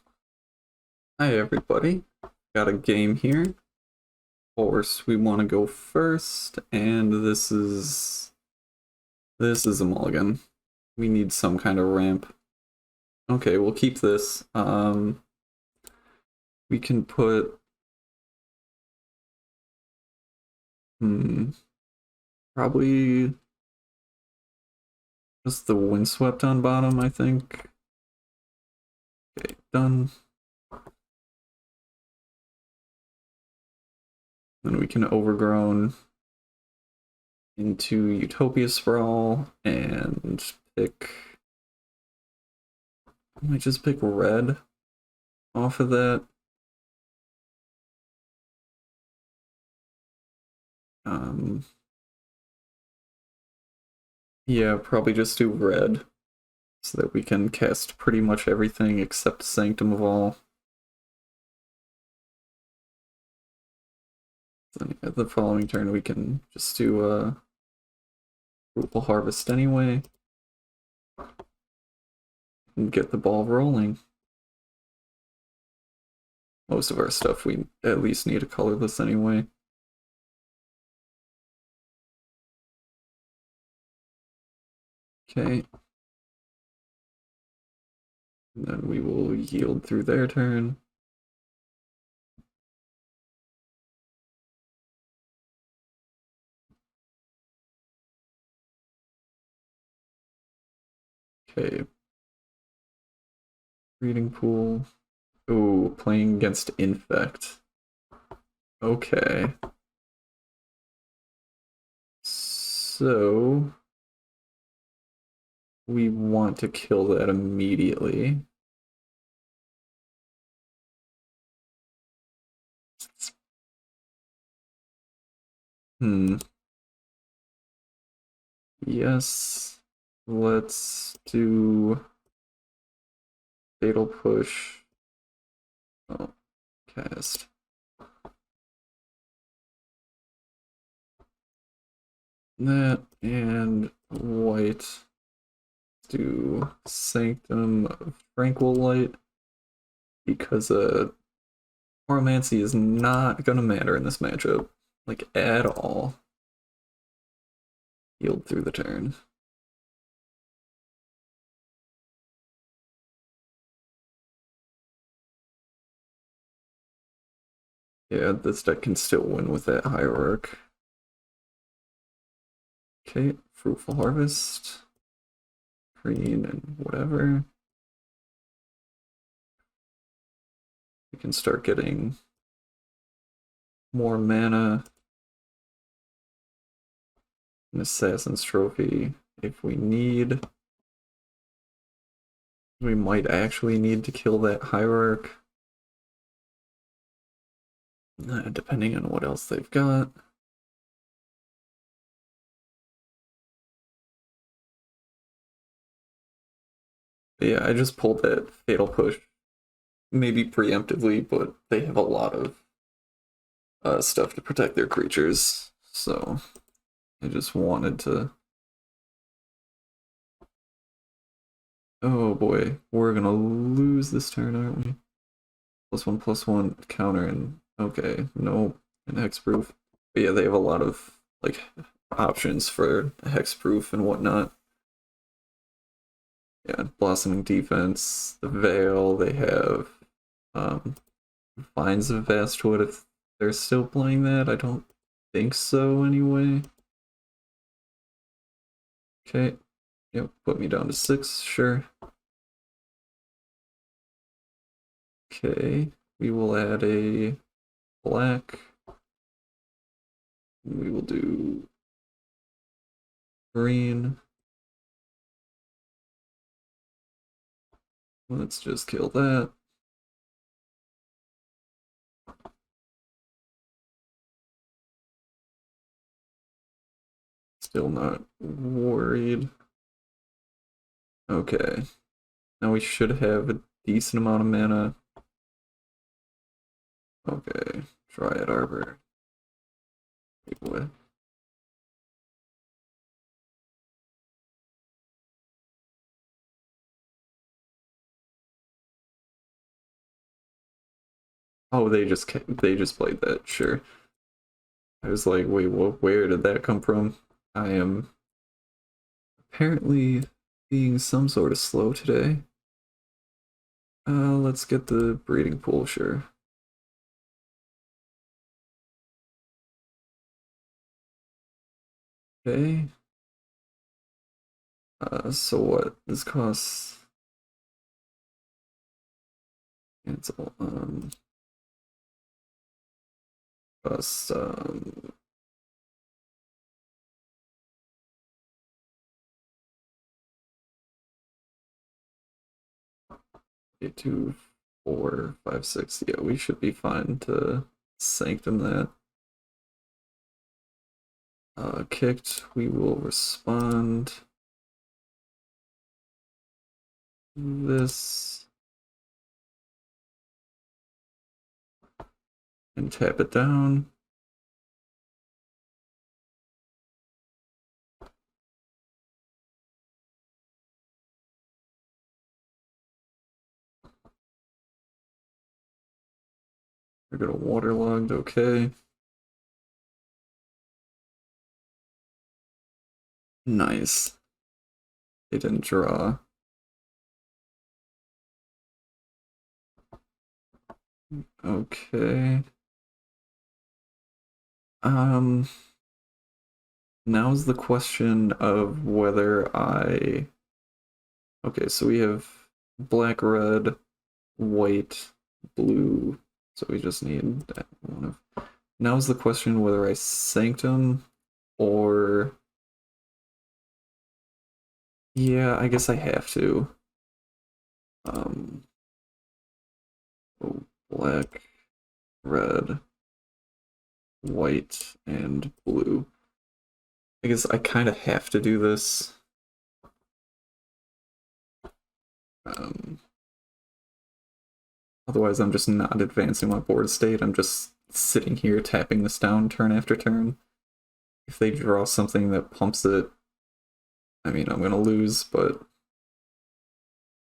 Hi everybody, got a game here. Of course, we want to go first, and this is a mulligan. We need some kind of ramp. Okay, we'll keep this. We can put probably just the windswept on bottom, I think. Okay, done. Then we can overgrown into Utopia Sprawl and pick. I might just pick red off of that. Yeah, probably just do red so that we can cast pretty much everything except Sanctum of All. Then at the following turn we can just do Fruitful Harvest anyway and get the ball rolling. Most of our stuff we at least need a colorless anyway. Okay. And then we will yield through their turn. Okay. Breeding Pool. Ooh, playing against Infect. Okay. So we want to kill that immediately. Yes. Let's do Fatal Push. Oh, cast. That and white. Let's do Sanctum of Tranquil Light because Oromancy is not gonna matter in this matchup, like at all. Yield through the turn. Yeah, this deck can still win with that Hierarch. Okay, Fruitful Harvest. Green and whatever. We can start getting more mana. An Assassin's Trophy if we need. We might actually need to kill that Hierarch. Depending on what else they've got. But yeah, I just pulled that Fatal Push. Maybe preemptively, but they have a lot of stuff to protect their creatures. So I just wanted to... Oh boy, we're gonna lose this turn, aren't we? +1/+1 counter and okay, no, and hexproof. But yeah, they have a lot of like options for hexproof and whatnot. Yeah, Blossoming Defense, the Veil, they have Vines of Vastwood if they're still playing that. I don't think so anyway. Okay, yep, put me down to 6, sure. Okay, we will add a black. We will do green. Let's just kill that. Still not worried. Okay. Now we should have a decent amount of mana. Okay. Dryad Arbor. Big boy. Oh, they just played that, sure. I was like, wait, where did that come from? I am apparently being some sort of slow today. Let's get the breeding pool, sure. Okay. So what? This costs cancel. Costs 2, 4, 5, 6. Yeah, we should be fine to sanctum that. Kicked, we will respond. This and tap it down. We're gonna waterlogged, okay. Nice. They didn't draw. Okay. Now's the question of whether I... Okay, so we have black, red, white, blue. So we just need that one of... Now's the question whether I sanctum or... Yeah, I guess I have to. Oh, black, red, white, and blue. I guess I kind of have to do this. Otherwise, I'm just not advancing my board state. I'm just sitting here tapping this down turn after turn. If they draw something that pumps it, I mean, I'm gonna lose, but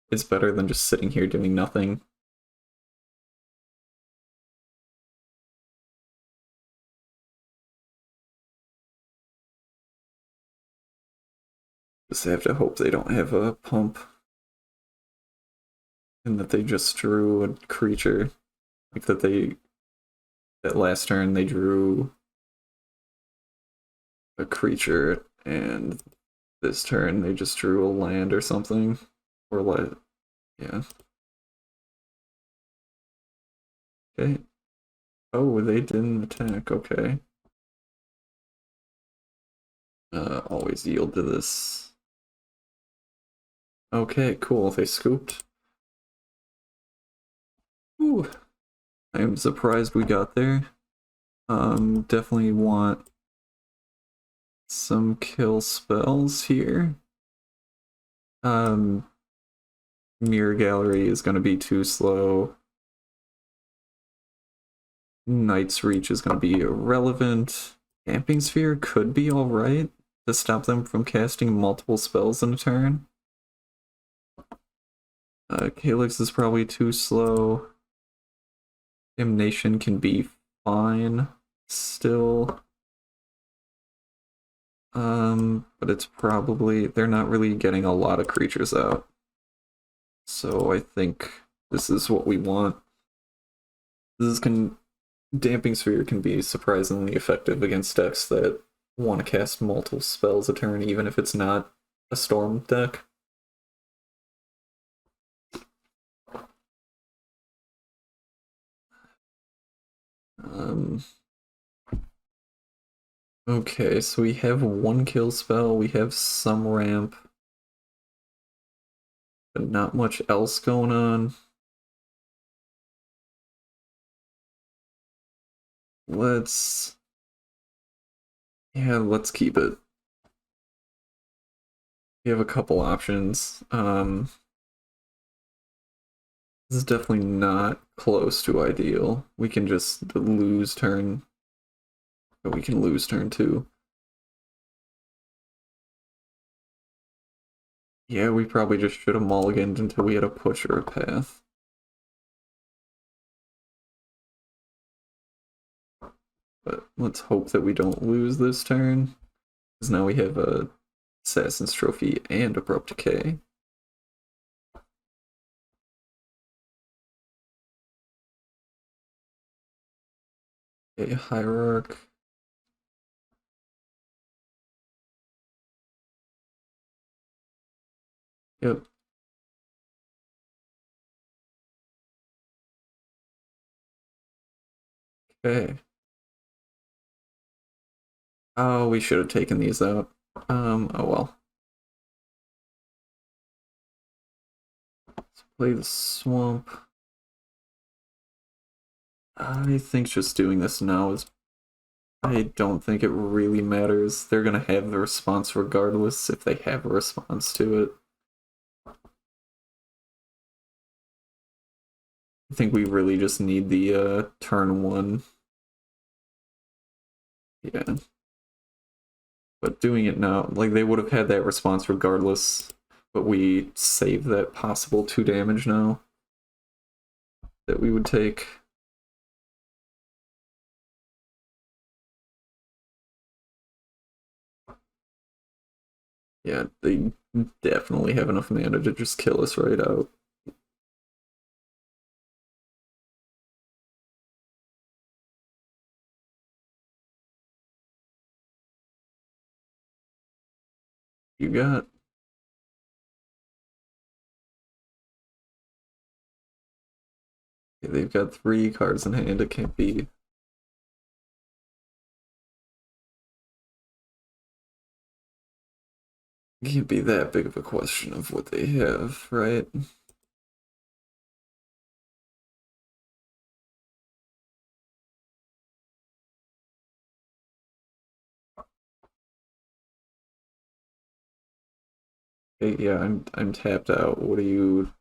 it's better than just sitting here doing nothing. Just have to hope they don't have a pump. And that they just drew a creature. Like that last turn they drew a creature, and this turn they just drew a land or something. Or like, yeah. Okay. Oh, they didn't attack, okay. Always yield to this. Okay, cool, they scooped. Ooh. I am surprised we got there. Definitely want some kill spells here. Mirror Gallery is gonna be too slow. Knight's Reach is gonna be irrelevant. Damping Sphere could be alright to stop them from casting multiple spells in a turn. Calyx is probably too slow. Damnation can be fine still. But it's probably, they're not really getting a lot of creatures out. So I think this is what we want. Damping Sphere can be surprisingly effective against decks that want to cast multiple spells a turn, even if it's not a Storm deck. Okay, so we have one kill spell, we have some ramp, but not much else going on. Let's keep it. We have a couple options. This is definitely not close to ideal. We can just lose turn, but we can lose turn 2. Yeah, we probably just should have mulliganed until we had a push or a path. But let's hope that we don't lose this turn. Because now we have a Assassin's Trophy and Abrupt Decay. A Hierarch. Yep. Okay. Oh, we should have taken these out. Oh well. Let's play the swamp. I think just doing this now is... I don't think it really matters. They're gonna have the response regardless if they have a response to it. I think we really just need the turn one. Yeah. But doing it now, like they would have had that response regardless, but we save that possible 2 damage now that we would take. Yeah, they definitely have enough mana to just kill us right out. You got... They've got 3 cards in hand, it can't be... It can't be that big of a question of what they have, right? Hey, yeah, I'm tapped out. What are you...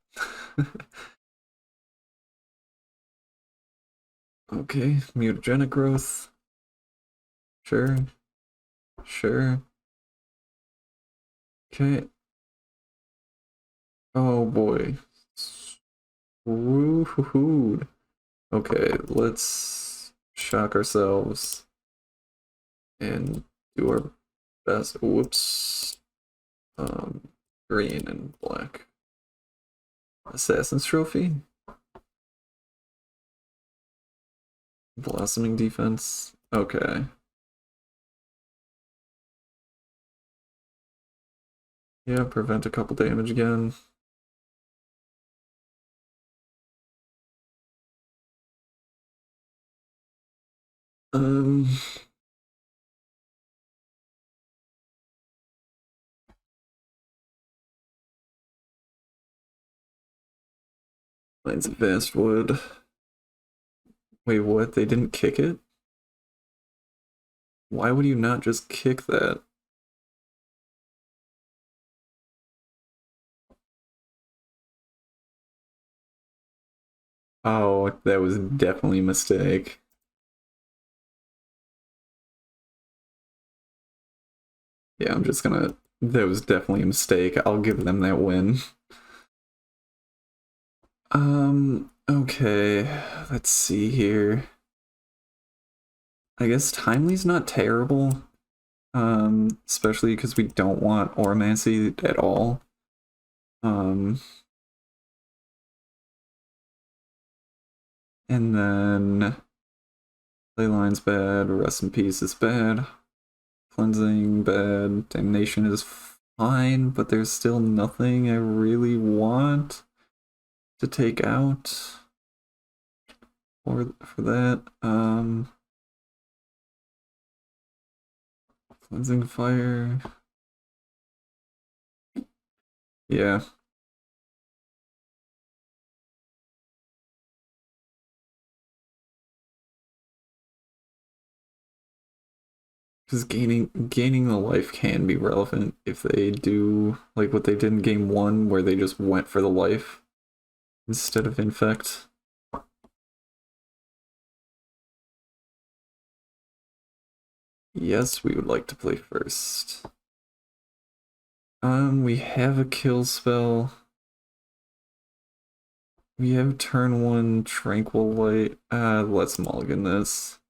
Okay, mutagenic growth. Sure. Sure. Okay. Oh boy. Woohoo. Okay, let's shock ourselves and do our best. Whoops. Green and black. Assassin's Trophy. Blossoming defense. Okay. Yeah, prevent a couple damage again. Um, Lands of Vastwood. Wait, what? They didn't kick it? Why would you not just kick that? Oh, that was definitely a mistake. Yeah, I'm just gonna... That was definitely a mistake. I'll give them that win. Okay. Let's see here. I guess Timely's not terrible. Especially because we don't want Oromancy at all. And then Leyline's bad, Rest in Peace is bad, Cleansing bad, Damnation is fine, but there's still nothing I really want to take out for that. Cleansing Fire. Yeah. Because gaining the life can be relevant if they do like what they did in game 1 where they just went for the life instead of infect. Yes, we would like to play first. We have a kill spell. We have turn 1 Tranquil Light. Let's mulligan this.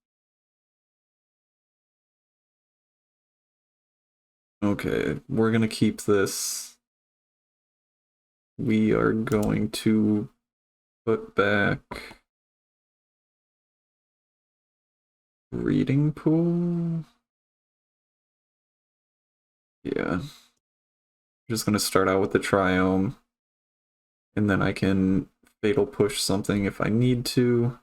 Okay, we're gonna keep this. We are going to put back reading pool. Yeah. I'm just gonna start out with the triome, and then I can fatal push something if I need to.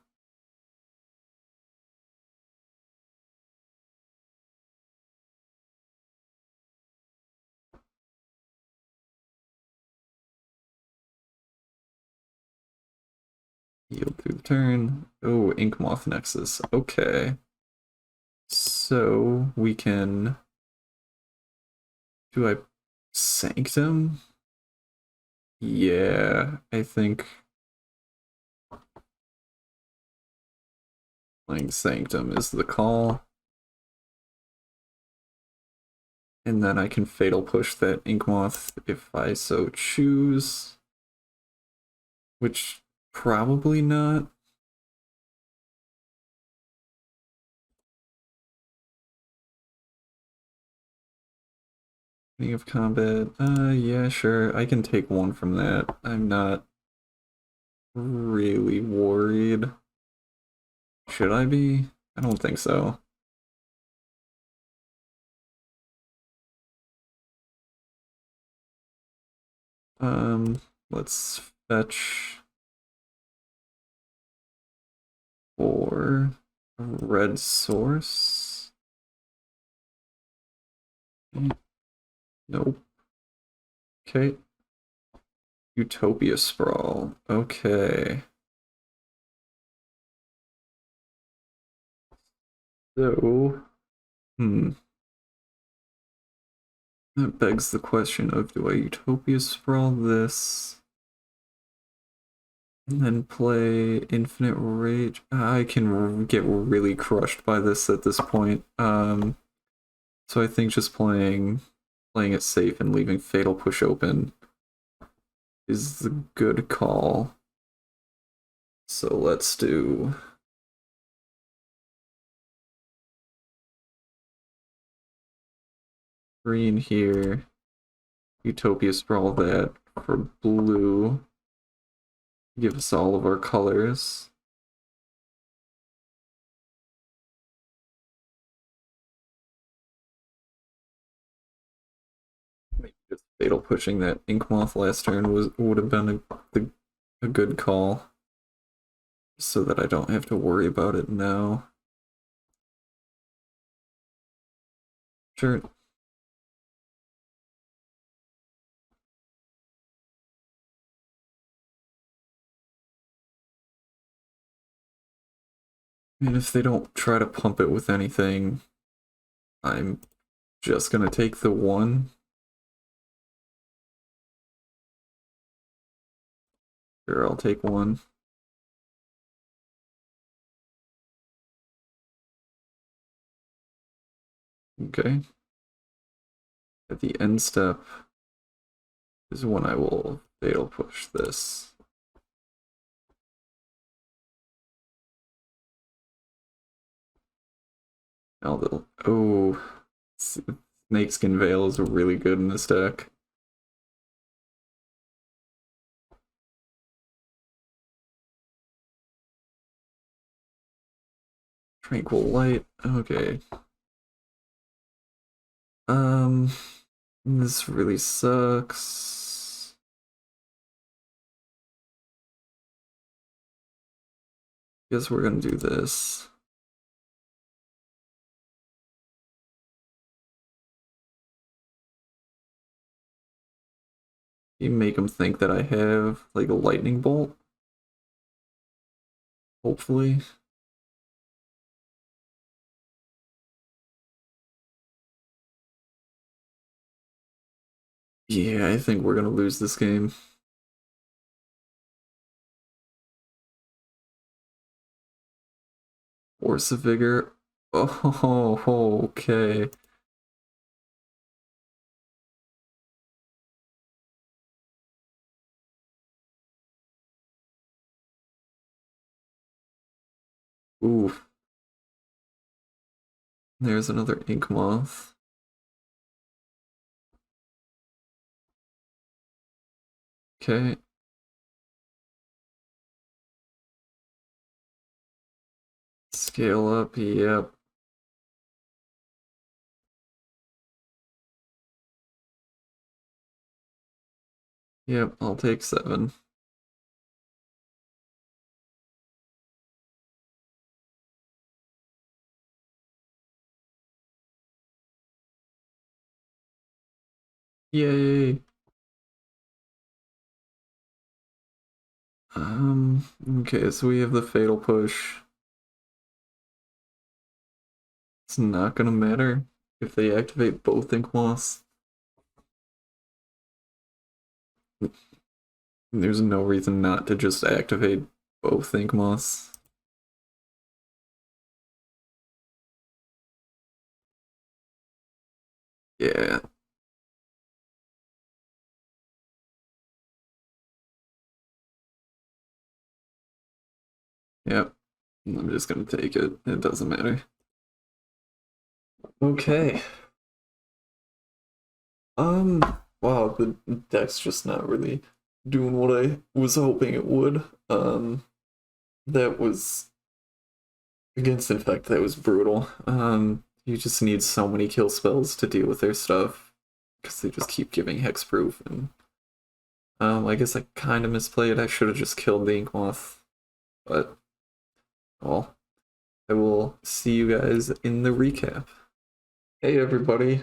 Yield through the turn. Oh, Inkmoth Nexus. Okay. So we can. Do I Sanctum? Yeah, I think playing Sanctum is the call. And then I can fatal push that Inkmoth if I so choose. Which probably not. Beginning of combat. Yeah, sure. I can take one from that. I'm not really worried. Should I be? I don't think so. Let's fetch for red source. Nope. Okay. Utopia Sprawl. Okay. So, that begs the question of do I Utopia Sprawl this and then play Infinite Rage? I can get really crushed by this at this point. So I think just playing it safe and leaving Fatal Push open is the good call. So let's do green here, Utopia Sprawl that for blue. Give us all of our colors. Maybe just fatal pushing that Inkmoth last turn would have been a good call, so that I don't have to worry about it now. Sure. And if they don't try to pump it with anything, I'm just gonna take the one. Sure, I'll take one. Okay. At the end step is when I will fatal push this. Now the Snakeskin Veil is really good in this deck. Tranquil Light. Okay. This really sucks. Guess we're gonna do this. You make them think that I have like a lightning bolt. Hopefully. Yeah, I think we're gonna lose this game. Force of Vigor. Oh, okay. Ooh. There's another Ink Moth. Okay. Scale up, yep. Yep, I'll take 7. Yay. Okay, so we have the Fatal Push. It's not gonna matter if they activate both Ink Moths. There's no reason not to just activate both Ink Moths. Yeah. Yep. I'm just gonna take it. It doesn't matter. Okay. Wow, the deck's just not really doing what I was hoping it would. That was against Infect, that was brutal. You just need so many kill spells to deal with their stuff because they just keep giving hexproof, and I guess I kind of misplayed. I should have just killed the Ink Moth, but well, I will see you guys in the recap. Hey everybody.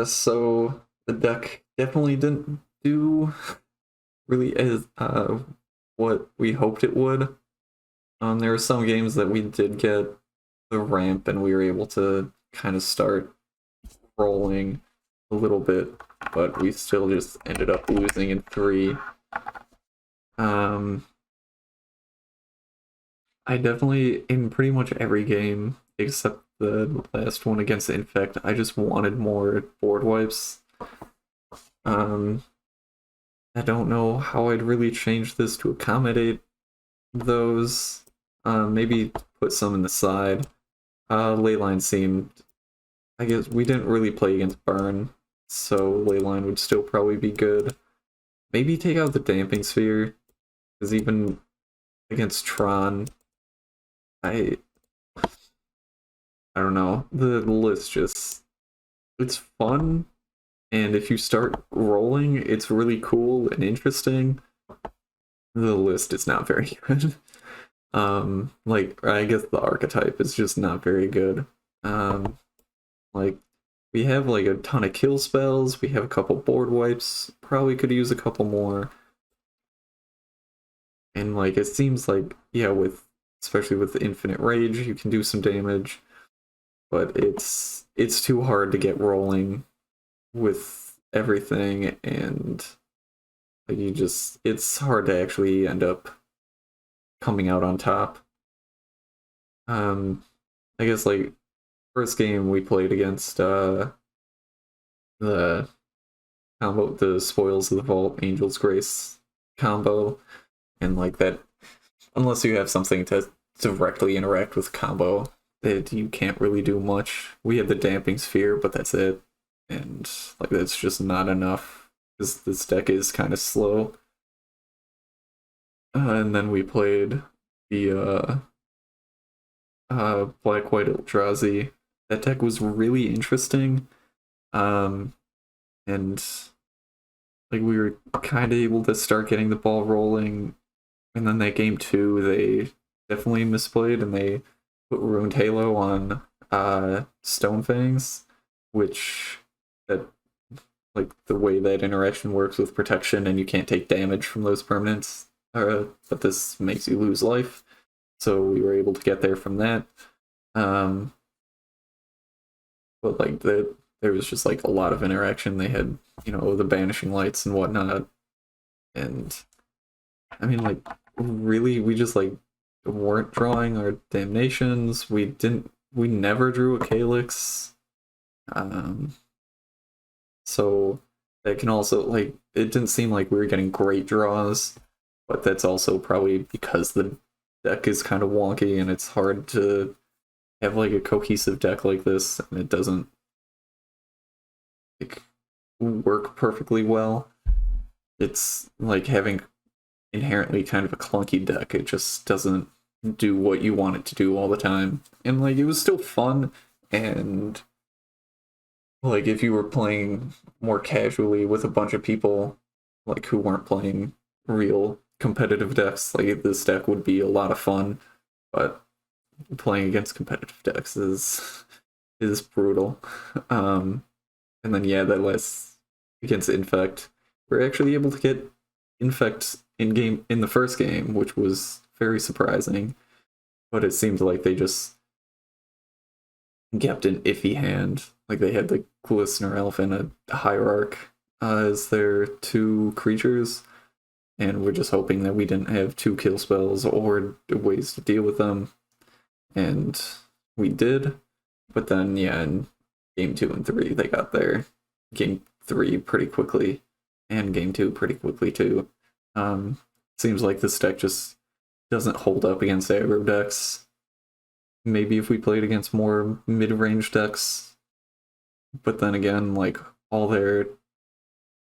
So the deck definitely didn't do really as what we hoped it would. There were some games that we did get the ramp and we were able to kind of start rolling a little bit, but we still just ended up losing in 3. I definitely, in pretty much every game except the last one against Infect, I just wanted more board wipes. I don't know how I'd really change this to accommodate those. Maybe put some in the side. Leyline seemed, I guess we didn't really play against Burn, so Leyline would still probably be good. Maybe take out the Damping Sphere, because even against Tron, I don't know. The list just, it's fun, and if you start rolling, it's really cool and interesting. The list is not very good. Like, I guess the archetype is just not very good. Like, we have like a ton of kill spells, we have a couple board wipes, probably could use a couple more. And like, it seems like, yeah, with, especially with Infinite Rage, you can do some damage, but it's too hard to get rolling with everything, and like, you just, it's hard to actually end up coming out on top. I guess like first game we played against the combo, the Spoils of the Vault, Angel's Grace combo, and like that, unless you have something to directly interact with combo, that you can't really do much. We had the Damping Sphere, but that's it, and like that's just not enough because this deck is kind of slow. And then we played the Black White Eldrazi. That deck was really interesting. Um, and like we were kind of able to start getting the ball rolling, and then that game 2 they definitely misplayed and they put Ruined Halo on Stonefangs, which, that, like the way that interaction works with protection and you can't take damage from those permanents, but this makes you lose life, so we were able to get there from that. But like there was just like a lot of interaction. They had, you know, the banishing lights and whatnot, and I mean, like, really, we just like weren't drawing our damnations. We never drew a Calyx. So that can also, like, it didn't seem like we were getting great draws, but that's also probably because the deck is kind of wonky and it's hard to have like a cohesive deck like this, and it doesn't like work perfectly well. it's like having inherently kind of a clunky deck. It just doesn't do what you want it to do all the time. And like it was still fun, and like if you were playing more casually with a bunch of people like who weren't playing real competitive decks, like this deck would be a lot of fun. But playing against competitive decks is brutal. And then yeah, that last against Infect, we're actually able to get Infect in the first game, which was very surprising. But it seemed like they just kept an iffy hand. Like they had the Glistener Elf and a Hierarch as their two creatures, and we're just hoping that we didn't have two kill spells or ways to deal with them. And we did, but then yeah, in game 2 and 3 they got there. Game 3 pretty quickly, and game 2 pretty quickly too. Seems like this deck just doesn't hold up against aggro decks. Maybe if we played against more mid-range decks, but then again, like all their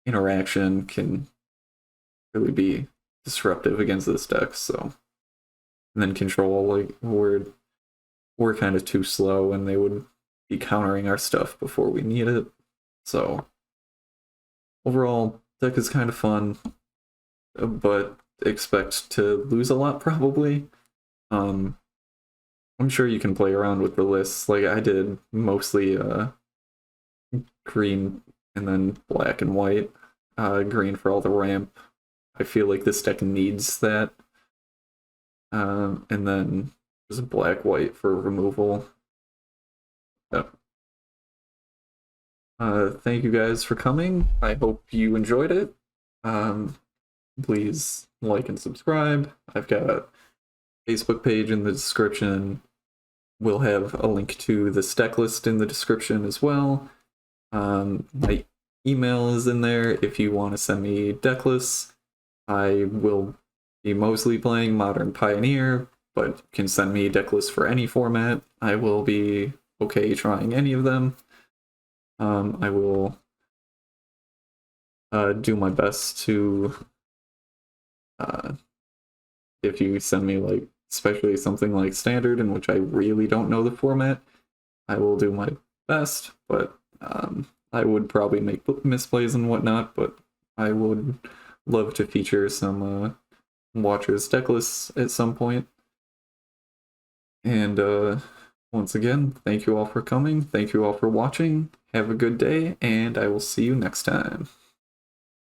interaction can really be disruptive against this deck. So, and then control, like we're kind of too slow, and they would be countering our stuff before we need it. So overall, deck is kind of fun, but expect to lose a lot probably. I'm sure you can play around with the lists. Like I did mostly green and then black and white. Green for all the ramp. I feel like this deck needs that. And then there's black white for removal. Yep. Thank you guys for coming. I hope you enjoyed it. Please like and subscribe. I've got a Facebook page in the description. We'll have a link to the deck list in the description as well. My email is in there if you want to send me deck lists. I will be mostly playing Modern Pioneer, but you can send me deck lists for any format. I will be okay trying any of them. I will do my best to if you send me like especially something like Standard in which I really don't know the format, I will do my best, but I would probably make misplays and whatnot, but I would love to feature some Watchers deck lists at some point. And once again, thank you all for coming. Thank you all for watching. Have a good day, and I will see you next time.